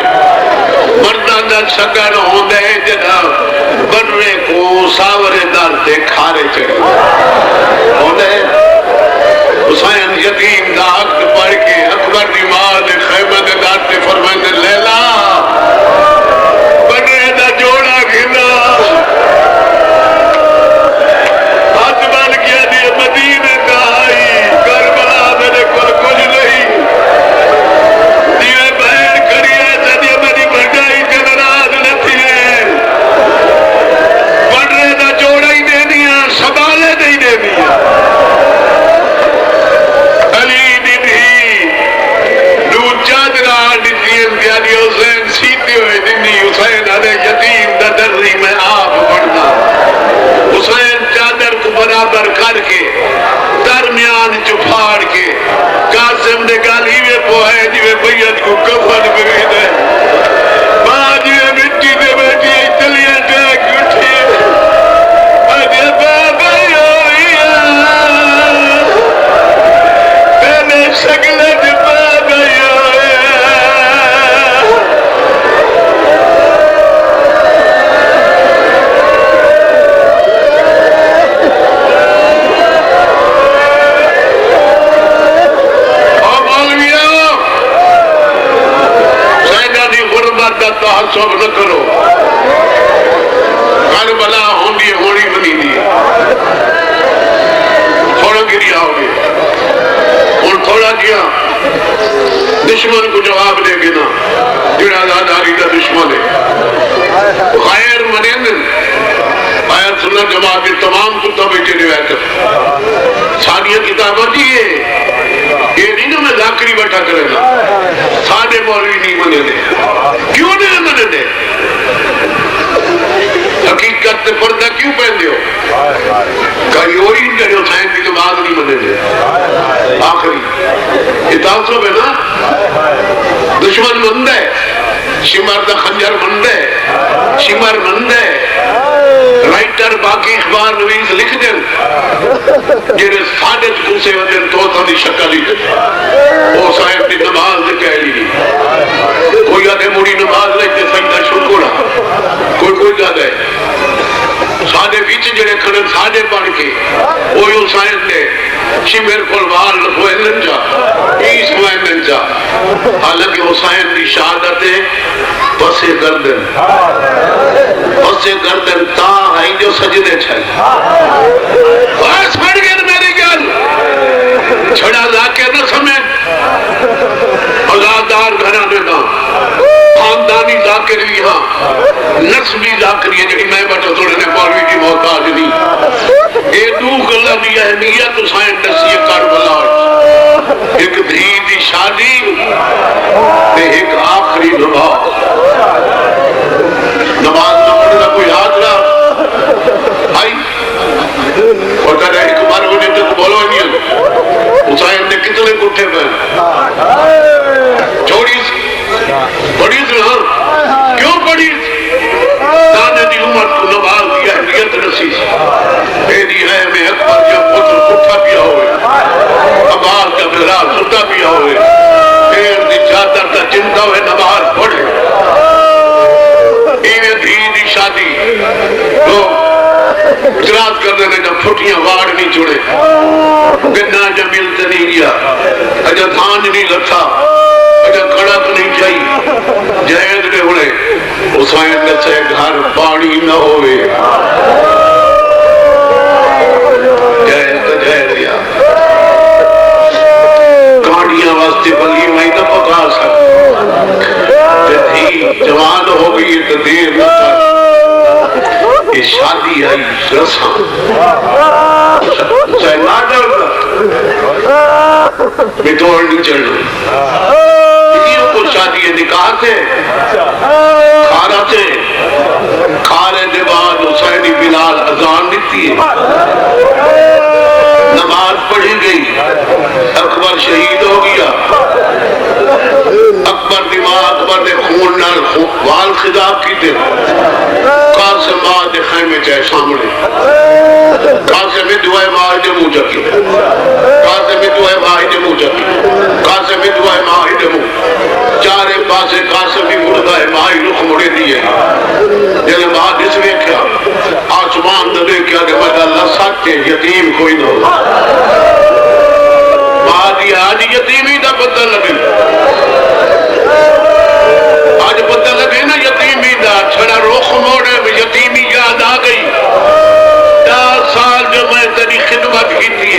مردان دا سگن ہوندے ہیں جنا بنرے کو ساورے دار تے کھارے چڑھے ہوندے ہیں حسین یتیم دا حق پڑھ کے اکبر دی ماں دے خیمہ دے دار تے فرمائن دے لیلا بنرے دا جوڑا گھنا ہاتھ بن گیا دی مدینے کا آئی کربلا میرے کو کچھ نہیں دیوے بہن کریے جدی میری بڑھائی کے نراز نہ تھے بنرے دا جوڑا ہی دے دیا سبالے نہیں دے دیا علی دی بھی دو چادرہ دیتی انتیادی حسین سیتے ہوئے دنی حسین علیہ یتیم دا درری میں آپ بڑھنا حسین چادر کو برابر کر کے درمیان چپھاڑ کے قاسم نے گالی میں پوہے جوے بیعت کو کفن بگئی دے ماں جوے مٹی دے بیٹی چلیے ٹیک اٹھیے اجھے بابا یویا پہلے شکل جی بابا یویا تعصب نہ کرو کربلا ہوندی ہونی بنی دی تھوڑا گریا ہوگی اور تھوڑا کیا دشمن کو جواب دے گے نا جڑا داداری کا دشمن ہے غیر منین آیت سنت جماعت تمام کتابیں کے روایت سانیہ کتابیں دیئے یہ اکٹھا کرے گا ساڑھے مولوی نہیں منے دے کیوں نہیں منے دے حقیقت تے پردہ کیوں پہن ہو کئی ہوئی جڑے حسین کی نماز نہیں منے دے آخری اتاسو ہے نا دشمن مند ہے شمر دا خنجر مند ہے شمر مند ہے رائٹر باقی اخبار نویز لکھ دیں جنہیں ساڑھے چکوسے ودن تو تھا شکل ہی وہ صاحب نے نماز دے کہہ لی کوئی آدھے موڑی نماز لیتے سجدہ شکرہ کوئی جاتا ہے ساڑھے بیچ جڑے کھڑن ساڑھے پڑھ کے وہی حسین نے شمیر کلوال ہوئے ننجا ایس ہوئے ننجا حالانکہ حسین کی شہادت ہے پسے گردن تا آئی جو سجدے چھائی بس پڑھ گئے میری گل چھڑا لاکے نہ سمیں ازادار گھرانے دا خاندانی ذاکری ہاں نسبی ذاکری ہے جڑی میں بچہ توڑے نے مولوی کی محتاج نہیں اے دو گلہ دی اہمیت حسین نسی کربلا ایک دھی دی شادی تے ایک آخری نماز نماز نہ پڑھنا کوئی یاد رہا آئی اور کہا ایک بار ہونے تک بولو نہیں حسین نے کتنے کٹھے پہ چھوڑی بڑی ہاں کیوں بڑی دانے دی عمر کو نماز دی اہمیت رسی میری ہے میں اکبر جب پتر کٹھا پیا ہوئے عباس جب بلال ستا پیا ہوئے پیر دی چادر کا چنتا ہوئے نماز پڑھے ایویں دھی دی شادی تو گجرات کرنے نے جب پھٹیاں واڑ نہیں چھوڑے گنا جب ملتے نہیں گیا اجا دھان نہیں لتھا اجا کڑک نہیں چاہی جہد نے ہوئے حسین نے سے گھر پانی نہ ہوئے جہد دیا کانڈیاں واسطے بلی میں نہ پکا سکتا تھی جوان ہو گئی تو دیر نہ تھا یہ شادی آئی رسم چاہے نہ ڈرنا میں توڑ نہیں چڑھنا یہ کو شادی نکاح تھے کھارا تھے کھارے دے بعد حسینی بلال اذان دیتی ہے نماز پڑھی گئی اکبر شہید ہو گیا اکبر دماغ اکبر دے خون نال وال خضاب کی تھے قاسم ماں دے خیمے چاہے سامنے قاسم دعائے ماں دے منہ جکی قاسم دعائے ماں دے منہ جکی قاسم دعائے ماں دے منہ چارے پاسے قاسم بھی مردہ ہے ماں رخ مڑے دیئے جنہیں ماں جس میں کیا آسمان دے کیا کہ مدہ اللہ ساتھ یتیم کوئی نہ ہو ماں دیا آج یتیمی دا پتہ لگے آج پتہ لگے نا یتیمی دا چھڑا رخ موڑے میں یتیمی یاد آ گئی 10 سال جو میں تیری خدمت کی تھی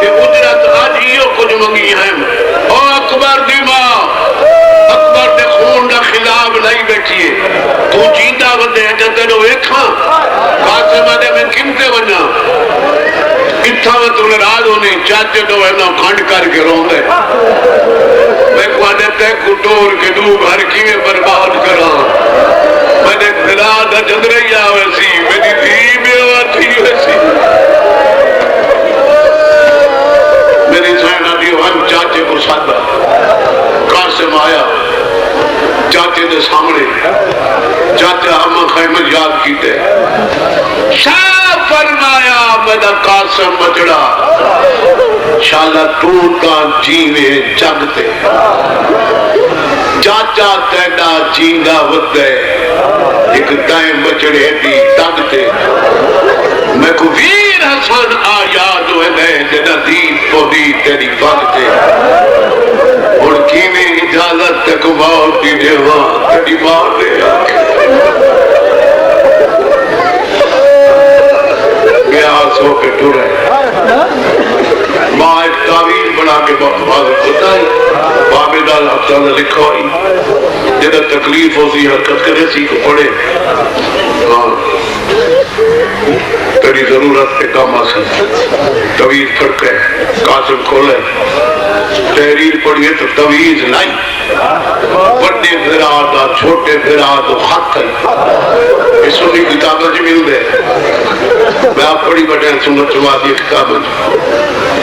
کہ اجرت آج ہیوں کچھ منگی ہیں او اکبر دی ماں اکبر دے خون دا خلاب لائی بیٹھیے تو جیندہ بندے ہیں جب تیرے ایکھاں قاسمہ دے میں کمتے بنا اتھا میں تو نراز ہونے چاچے دو ہے نا کھنڈ کر کے رون دے میں کو آنے تے کٹور کے دو گھر کی میں برباد کرا میں نے دلا دا جد رہی آویسی میری دھی میں آتی ویسی میری سینہ دیوان چاچے کو سادہ قاسم آیا چاچے دے سامنے چاچے ہمیں خیمت یاد کیتے شاہ فرمایا مدہ قاسم مجڑا شالا ٹوٹا جیوے جگتے چاچا تیڑا جینگا ودے ایک دائیں مجڑے دی تگتے میں کو ویر حسن آیا جو ہے دے جنہ دین کو دی تیری بھگتے اور کی میں اجازت تک موت دی دیوان تیری مار دے آکے بیاس ہو کے ٹورے ماں ایک تعویل بنا کے بازر بتائی بابدہ لفظہ نے لکھا ہوئی جدہ تکلیف ہوتی حرکت کرے سی کو پڑے تیری ضرورت پہ کام آسی طویل پھڑکے قاسم کھولے تحریر پڑھے تھوڑی تو تویز نہیں بڑے بھرا دا چھوٹے بھرا دا خط ہے یہ سنی کتابیں جی مل دے میں آپ پڑھی بڑے سنت چوادی کتابیں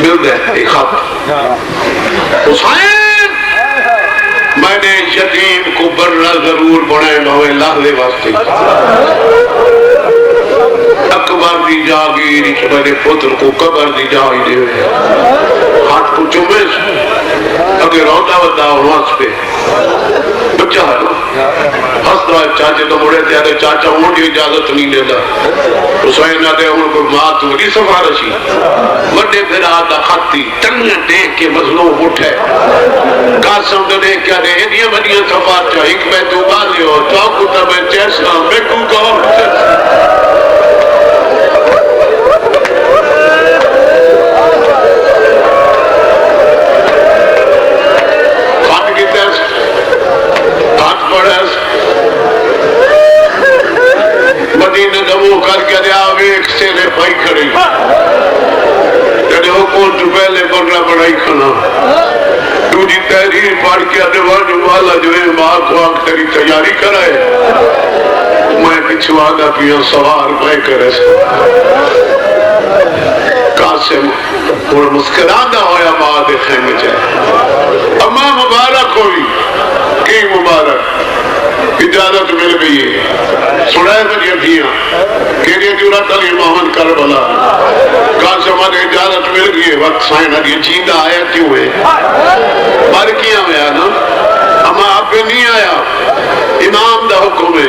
مل دے ایک خط حسین میں نے یتیم کو برنا ضرور بنائے ہوئے لاہلے واسطے اکبر دی جاگیر میرے پتر کو قبر دی جاگی دے ہوئے ہاتھ کو چومے اگر روتا ودا وہاں پہ بچہ ہے نا ہس رہا ہے چاچے تو مڑے تھے آدھے چاچا انہوں کی اجازت نہیں لیتا حسین آدھے انہوں کو ماں تو نہیں سفارشی وڈے پھر آدھا خطی تنگے دیکھ کے مظلوم اٹھے قاسم دے دیکھ کیا دے ایدیاں بڑیاں سفارشا ایک میں تو بازی ہو چاکو تا میں چیسا میں کو کہوں مدینہ دمو کر کے دیا ایک سے لے بھائی کھڑی جڑے حکومت جو پہلے بڑھنا بڑھائی کھنا تو جی تحریر پڑھ کے ادوان والا جو ہے ماں کو آنکھ تری تیاری کرائے میں پچھو آگا پیا سوار میں کرے قاسم اور مسکرانہ ہویا ماں دے خیمے جائے اما مبارک ہوئی کی مبارک اجازت مل گئی ہے سنائے بجے دیا کہ جورت علی محمد کربلا قاسم نے اجازت مل گئی ہے وقت سائن علی جیندہ آیا کیوں ہے مر کیا میں آنا اما آپ پہ نہیں آیا امام دا حکم ہے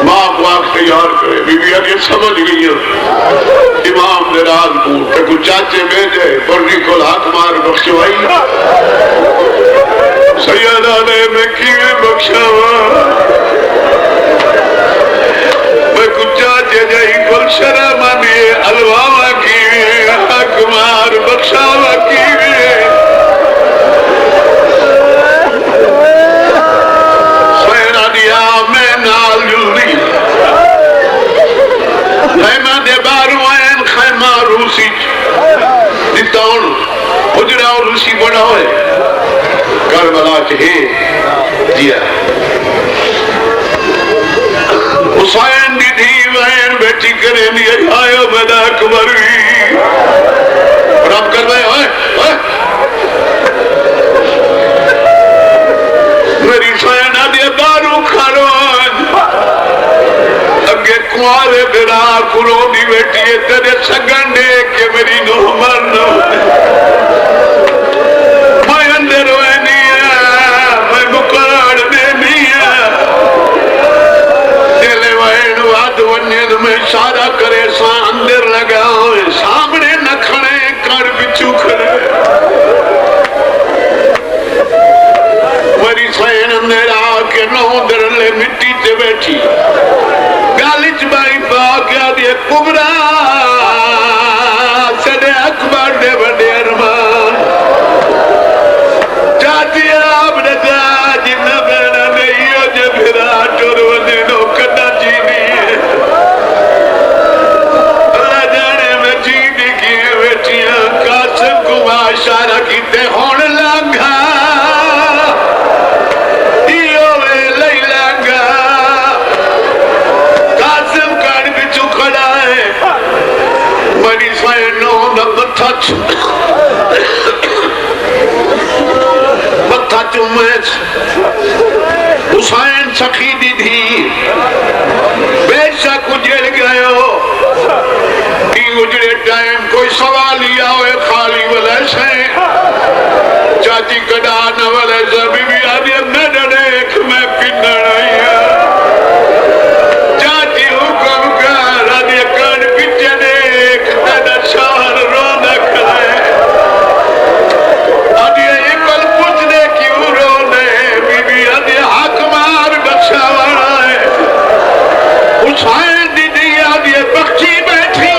ماں کو آنکھ تیار کرے بی بی علی سمجھ گئی ہے امام دے راز پور کہ کچھ چاچے بیجے پرنی کو ہاتھ مار بخشوائی سیدہ نے میں کیویں بخشاوا میں کچھ چاچے جائی گلشرہ مانیے الواوا کیویں حق مار بخشاوا کیویں سیدہ دیا میں نال جلدی خیمہ دے بارو آئین خیمہ روسی دیتا ہوں حجرہ اور روسی بڑا ہوئے کربلا چاہے دیا حسین دی دھی وین بیٹی کرے لئے آئے بدا اکبر رب کر بھائی ہوئے میری سینہ دیا دارو کھارون اگے کوارے برا کرو دی بیٹی ہے تیرے سگن دے کہ میری نو مرنا میں اندر ہوئے میں اشارہ کرے سا اندر لگا ہوئے سامنے نہ کھڑے کر بچو کھڑے میری سین اندر آکے نو در لے مٹی تے بیٹھی گالچ بائی باقیہ دے کبرا سڑے اکبر دے بڑے ارمان چاہتی آپ نے جا جنہ بینا نہیں ہو جے پھرا ٹور ونے نو کٹا چینی ہے قاسم کو اشارہ کیتے ہون لانگا دیو میں لئی لانگا قاسم کار بچو کھڑا ہے بڑی سائنوں متھا چومیچ حسین سخی دی تھی بے شک اجڑ گئے ہو اجڑے ٹائم کوئی سوال لیا ہوئے خالی ولیسے چاچی کڑانا ولیسے بی بی آدھی میں دیکھ میں پندر آئی چاچی حکم کر آدھی کڑ پچھے دیکھ تینا شہر رونا کھلے آدھی ایکل پوچھنے کیوں رونے بی بی آدھی حق مار بخشا وڑا ہے حسین دی دی آدھی بخشی بیٹھی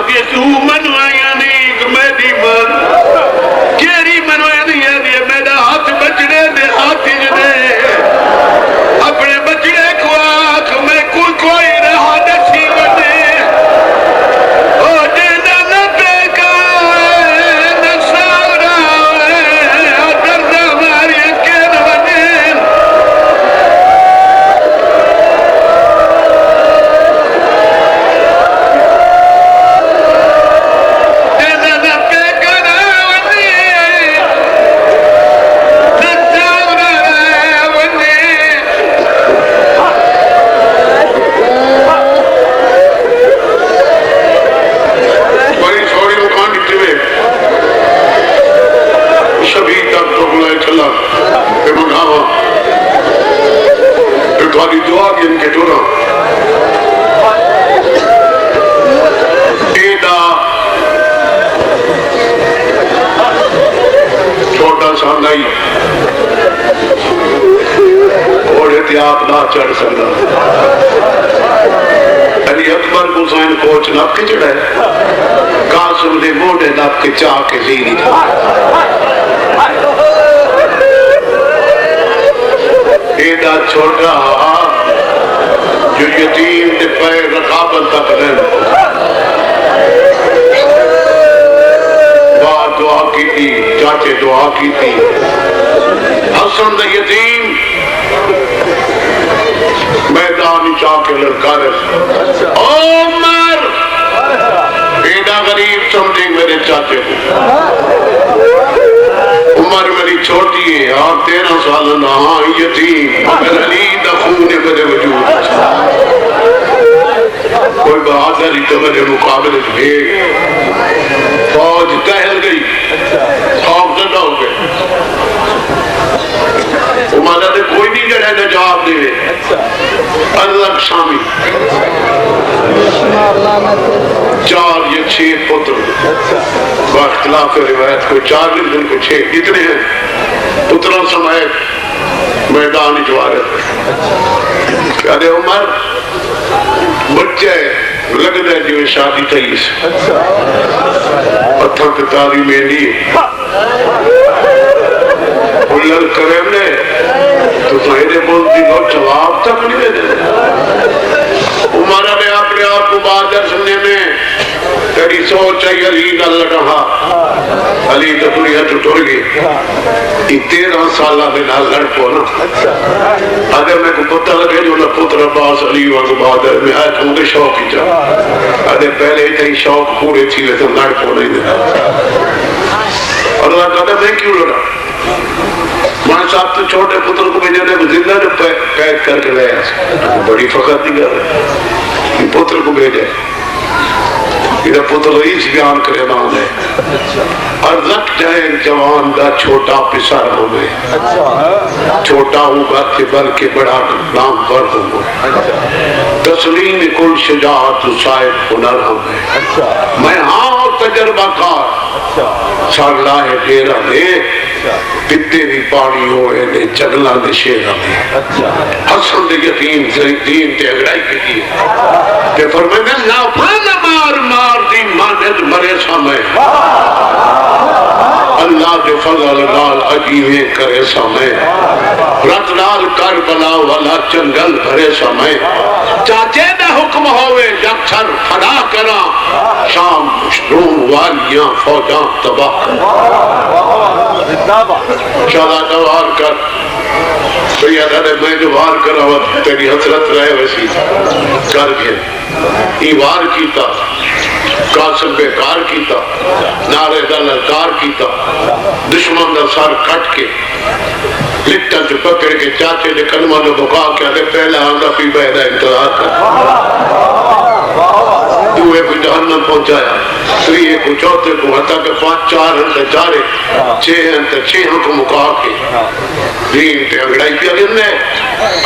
اگے تو منوایا نہیں کہ میری من کیری منوایا نہیں ہے میرا ہاتھ بچڑے دے ہاتھ جنے اپنے بچڑے کو آنکھ میں کوئی رہا نسی بنے او دینا نہ پیکا نہ سارا دردہ ماری کین بنے آپ نہ چڑھ سکتا علی اکبر حسین کوچ نپ کے چڑھا ہے قاسم نے موڑے نپ کے چاہ کے زیری ایڈا چھوٹا جو یتیم دے پیر رقابل تک رہن باہر دعا کی تھی چاچے دعا کی تھی حسن دے یتیم میدان چاہ کے لڑکا رہے عمر بیٹا غریب سمجھے میرے چاچے کو عمر میری چھوٹی ہے ہاں 13 سال نہ یتیم میرا علی دخون ہے میرے وجود کوئی بہادر ہی تو میرے مقابلے بھیگ فوج ٹہل گئی خوف زدہ ہو گئے عمر نے کوئی نہیں جڑے نے جواب دے ارزق شامی 4 یا 6 پتر با اختلاف روایت کوئی 4 نہیں کوئی 6 اتنے ہیں پتروں سمیت میدان جوارت کہہ رہے عمر بچے لگ دے جو شادی تھئیس اتھا کے تعلیم میں نہیں اللہ کریم نے تو ظاہرے بولتی لو جواب تک نہیں دے عمرہ نے اپنے آپ کو بادر سننے میں تیری سوچ ہے علی نہ لڑا علی تو دنیا تو ٹر گئی 13 سالہ میں نہ لڑ پو نا اگر میں کو پتہ لگے جو پتر عباس علی وقت بادر میں آئے تو انہیں شوق ہی چاہ اگر پہلے تھی شوق پورے تھی لیکن لڑ پو نہیں دے اور اللہ کہتا میں کیوں لڑا ماں صاحب تو چھوٹے پتر کو بھیجے نے زندہ جو قید کر کے لے بڑی فخر دی کر رہے پتر کو بھیجے یہ پتر اس بیان کرے نہ ہونے ارزق جائے جوان دا چھوٹا پسر ہوئے چھوٹا ہوگا کہ بلکہ بڑا نام پر ہوگا تسلیم کل شجاعت صاحب ہنر ہوئے میں ہاں تجربہ کار سر لائے ڈیرہ دے پتے بھی پانی ہوئے نے جگلہ دے شیرہ دے حسن دے یتیم دین تے اگرائی کے دیئے کہ فرمائے اللہ پانا مار دی ماند مرے سامے اللہ دے فضل نال عجیوے کرے سامے رت نال کربلا والا چنگل بھرے سامے چاچے دا حکم ہوئے جب چھر پھڑا کرا شام مشروم والیاں فوجاں تباہ شاہدہ دوار کر سیدہ نے میں جو وار کرا وقت تیری حسرت رہے ویسی کر گئے ایوار کیتا قاسم بیکار کیتا نعرے دا للکار کیتا دشمن دا سر کٹ کے لٹا جو پکڑ کے چاچے نے کلمہ نے بکا کیا دے پہلا آنگا پی بہدہ انتظار کر دوئے کو جہنم پہنچایا تریے کو چوتھے کو حتیٰ کہ 5 4 ہنتے چارے 6 ہنتے 6 کو مکا کے دین تے انگڑائی کیا گرنے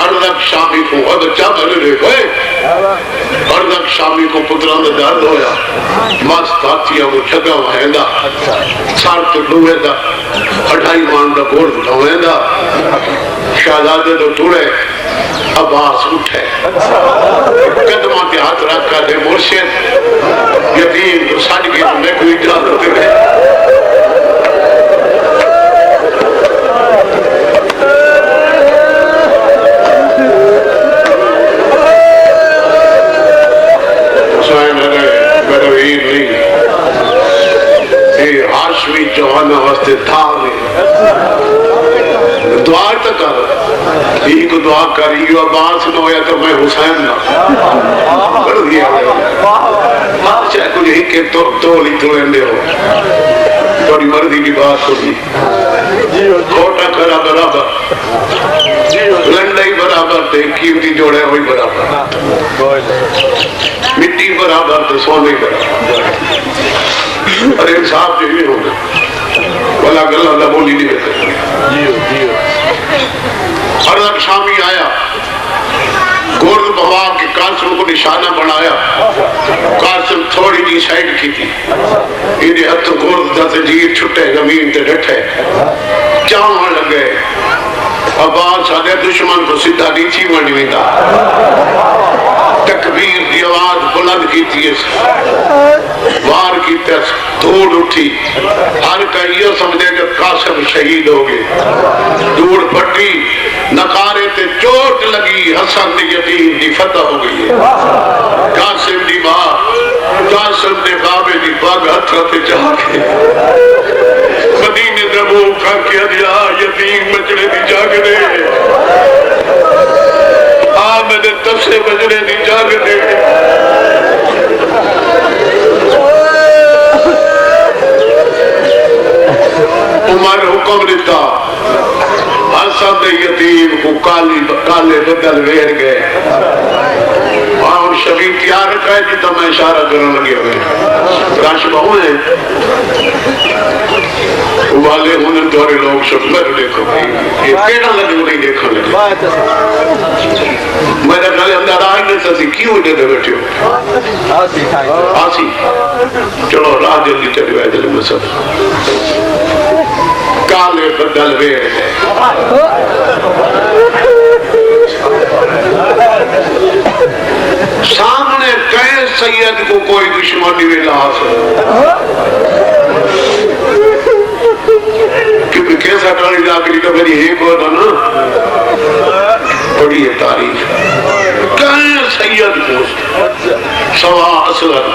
ارزق شامی کو ادھر چاہ بھلے ہوئے ارزق شامی کو پتران دے درد ہویا مست ہاتھیاں کو چھگا وہیندہ سار تو ڈوئے دا 28 مان دا گورد ڈھوئیندہ شہزادے تو ٹوڑے عباس اٹھے قدمہ کے ہاتھ رکھا دے مرشد یتیم طویل نہیں، یہ ہاشمی جوانا واسطے تھا نہیں۔ دعا تک کر، یہ کو دعا کری، یہ عباس نہ ہویا تو میں حسین نہ کر دیا ہے۔ چاہے کچھ ہی کہ تو لی تو لیندے ہو، تھوڑی مرضی کی بات ہوگی، کھوٹا کرا برابر، لنڈائی برابر تے قیمتی جوڑے ہوئی برابر، مٹی برابر تے سونے برابر، اور انصاف جو ہی ہوگا بلا گلہ اللہ بولی نہیں بہتے۔ حضرت شامی آیا، گورد بہوا کے قاسم کو نشانہ بنایا، قاسم تھوڑی جی سائڈ کی تھی، انہیں ہتھ گورد دا زنجیر چھٹے زمین تے ڈٹھے، چاہاں لگے، عباس آدھے دشمن کو سدھا نیچی مانی ویندہ، تکبیر دی آواز بلند کی تھی، وار کی تیس دھوڑ اٹھی، ہر کئی یہ سمجھے جب قاسم شہید ہو گئے، دھوڑ پٹی، نکارے تے چوٹ لگی، حسن دی یتیم دی فتح ہو گئی ہے، قاسم دی ماں، قاسم دے بابے دی باغ ہتھرتے جا کے، مدینے دبو کا کیا دیا، یتیم بچڑے دی جاگ دے، آمد تب سے بچڑے دی جاگ دے، عمر حکم دیتا، حسن دے یتیم کو کالے بدل ویر گئے، وہاں شبی تیار رکھا ہے جی تو میں اشارہ کرنے لگے ہوئے، کاش بہو ہیں والے ہونے دورے لوگ شکر دیکھو، یہ پیڑا لگے نہیں دیکھو لگے، میرے گلے اندر آئی نہیں سسی کیوں دے دے بیٹھے ہو؟ آسی چلو راہ جلدی چلے ہوئے دل میں سب کالے بدل ویر گئے، سامنے کہیں سید کو کوئی دشمنی ویلا حاصل، کیونکہ کیسا ٹانی لاکری کا میری ایک ہوتا نا، بڑی ہے تاریخ، کہیں سید کو سوا اصغر،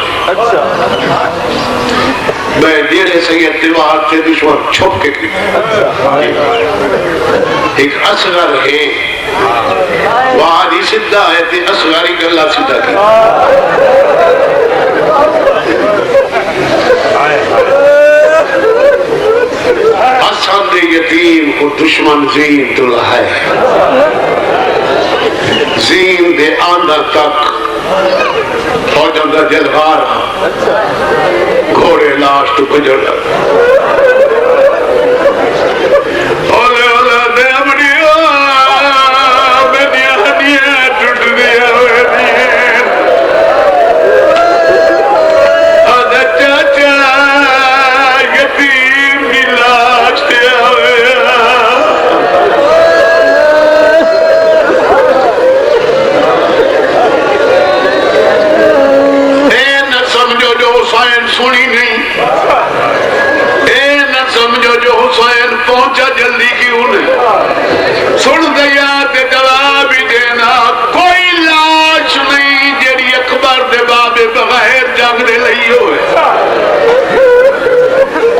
میں دیرے سید دیوار سے دشمن چھپ کے کی، ایک اصغر ہے، وہاں سدھا ہے تے اصغری گلہ سدھا کی، حسن دے یتیم کو دشمن زین دلہ ہے، زین دے آندر تک فوجن دا جلغار گھوڑے لاش تو بجڑ لگ، اولے اولے دے امڑیوں میں دیا ہنیاں ٹوٹ دیا ہوئے دیئے، آدھا چاچا یتیم دی لاش دیا ہوئے، سنی نہیں، اے نہ سمجھو جو حسین پہنچا جلدی کیوں نہیں، سن دیا تے جواب ہی دینا، کوئی لاش نہیں جیڑی اکبر دے بابے بغیر جنگ دے لئی ہوئے،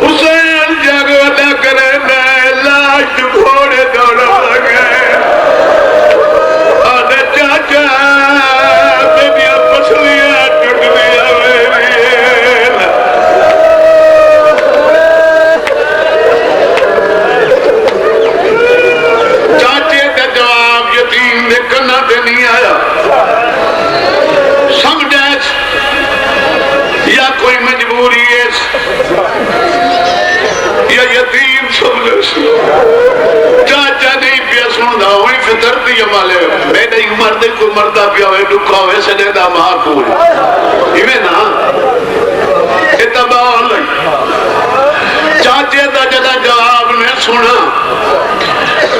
حسین جنگ ودا کرے میں لاش گھوڑے دوڑا لگے، آدھے چاچا میرا پسلیاں ٹوٹ دیا ہوئے، نہیں آیا، سمجھے یا کوئی مجبوری ہے یا یتیم سمجھے، چاچا نہیں پیا سندا ہوئی فطر دی عمالے، میں نہیں مرد کو مردہ پیا ہوئے ڈکھا ہوئے سنے دا ماں کوئی، ہمیں نا اتباہ لئی، چاچے دا جدا جواب نے سنا،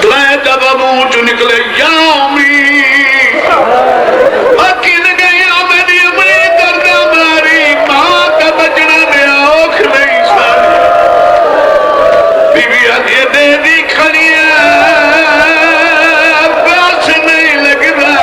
لے جب منہ چ نکلے یا امی اکین گئی میری امری کردہ ماری، ماں کا بچنا میں آوکھ نہیں ساری، بی بی آدھی دے دی کھڑیاں بس نہیں لگدا،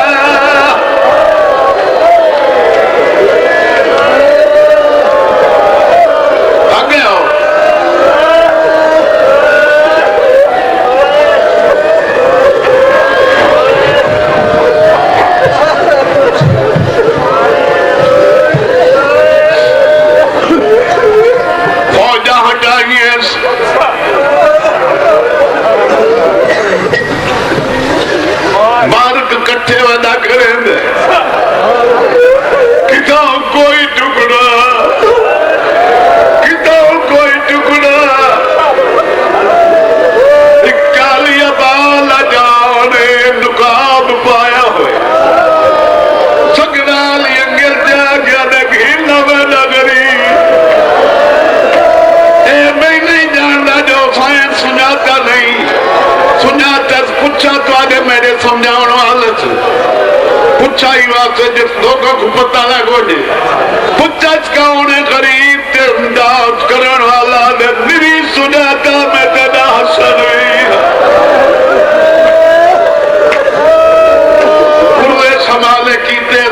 سچائی واسطے جس لوگوں کو پتہ لگو جے پچھت کون غریب تے امداد کرن والا دے نوی سجاتا میں تدا حسن گروہ سمالے کیتے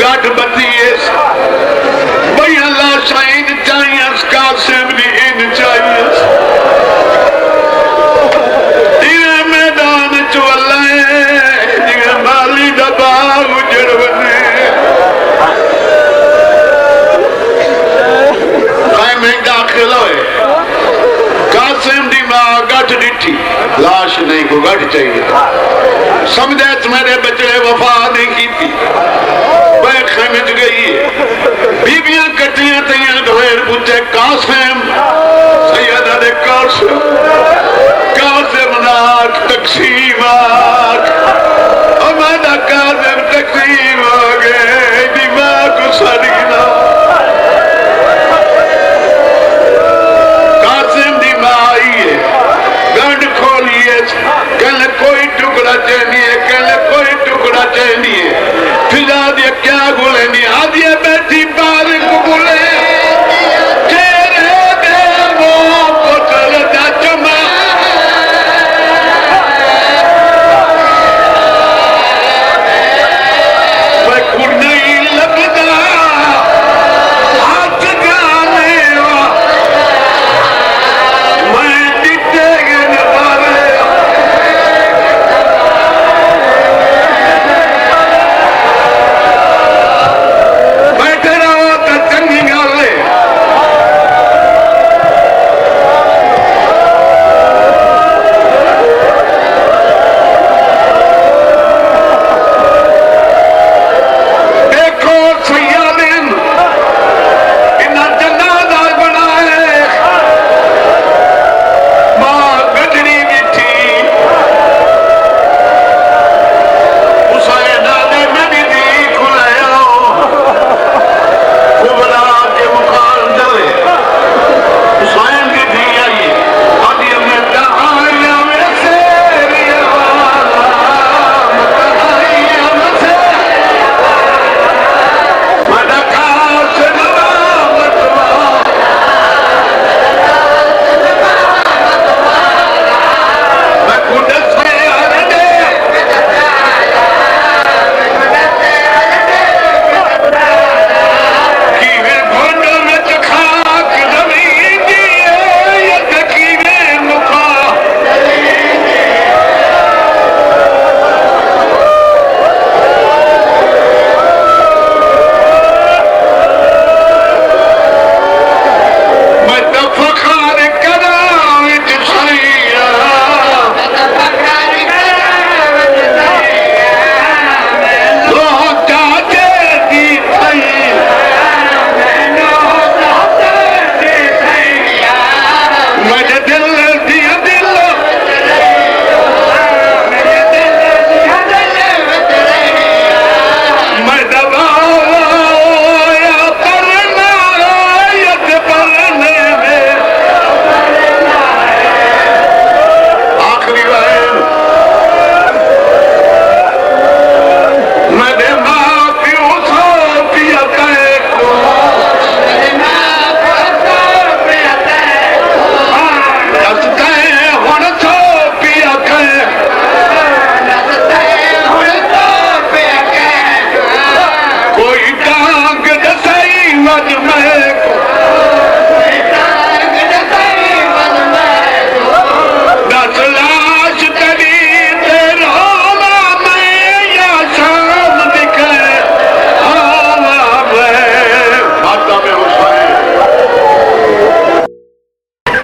گاڑ بتیس بھئی اللہ شاہین چاہیس قاسم بھی ان چاہیس یہ میدان چو اللہ ہے یہ مالی دبا اجڑ بنے خیمے داخل ہوئے قاسم دی ماں گھٹ ڈٹھی لاش نہیں کو گھٹ چاہیے سمجھے میرے بچے وفا نہیں کی تھی وہ خیمے گئی ہے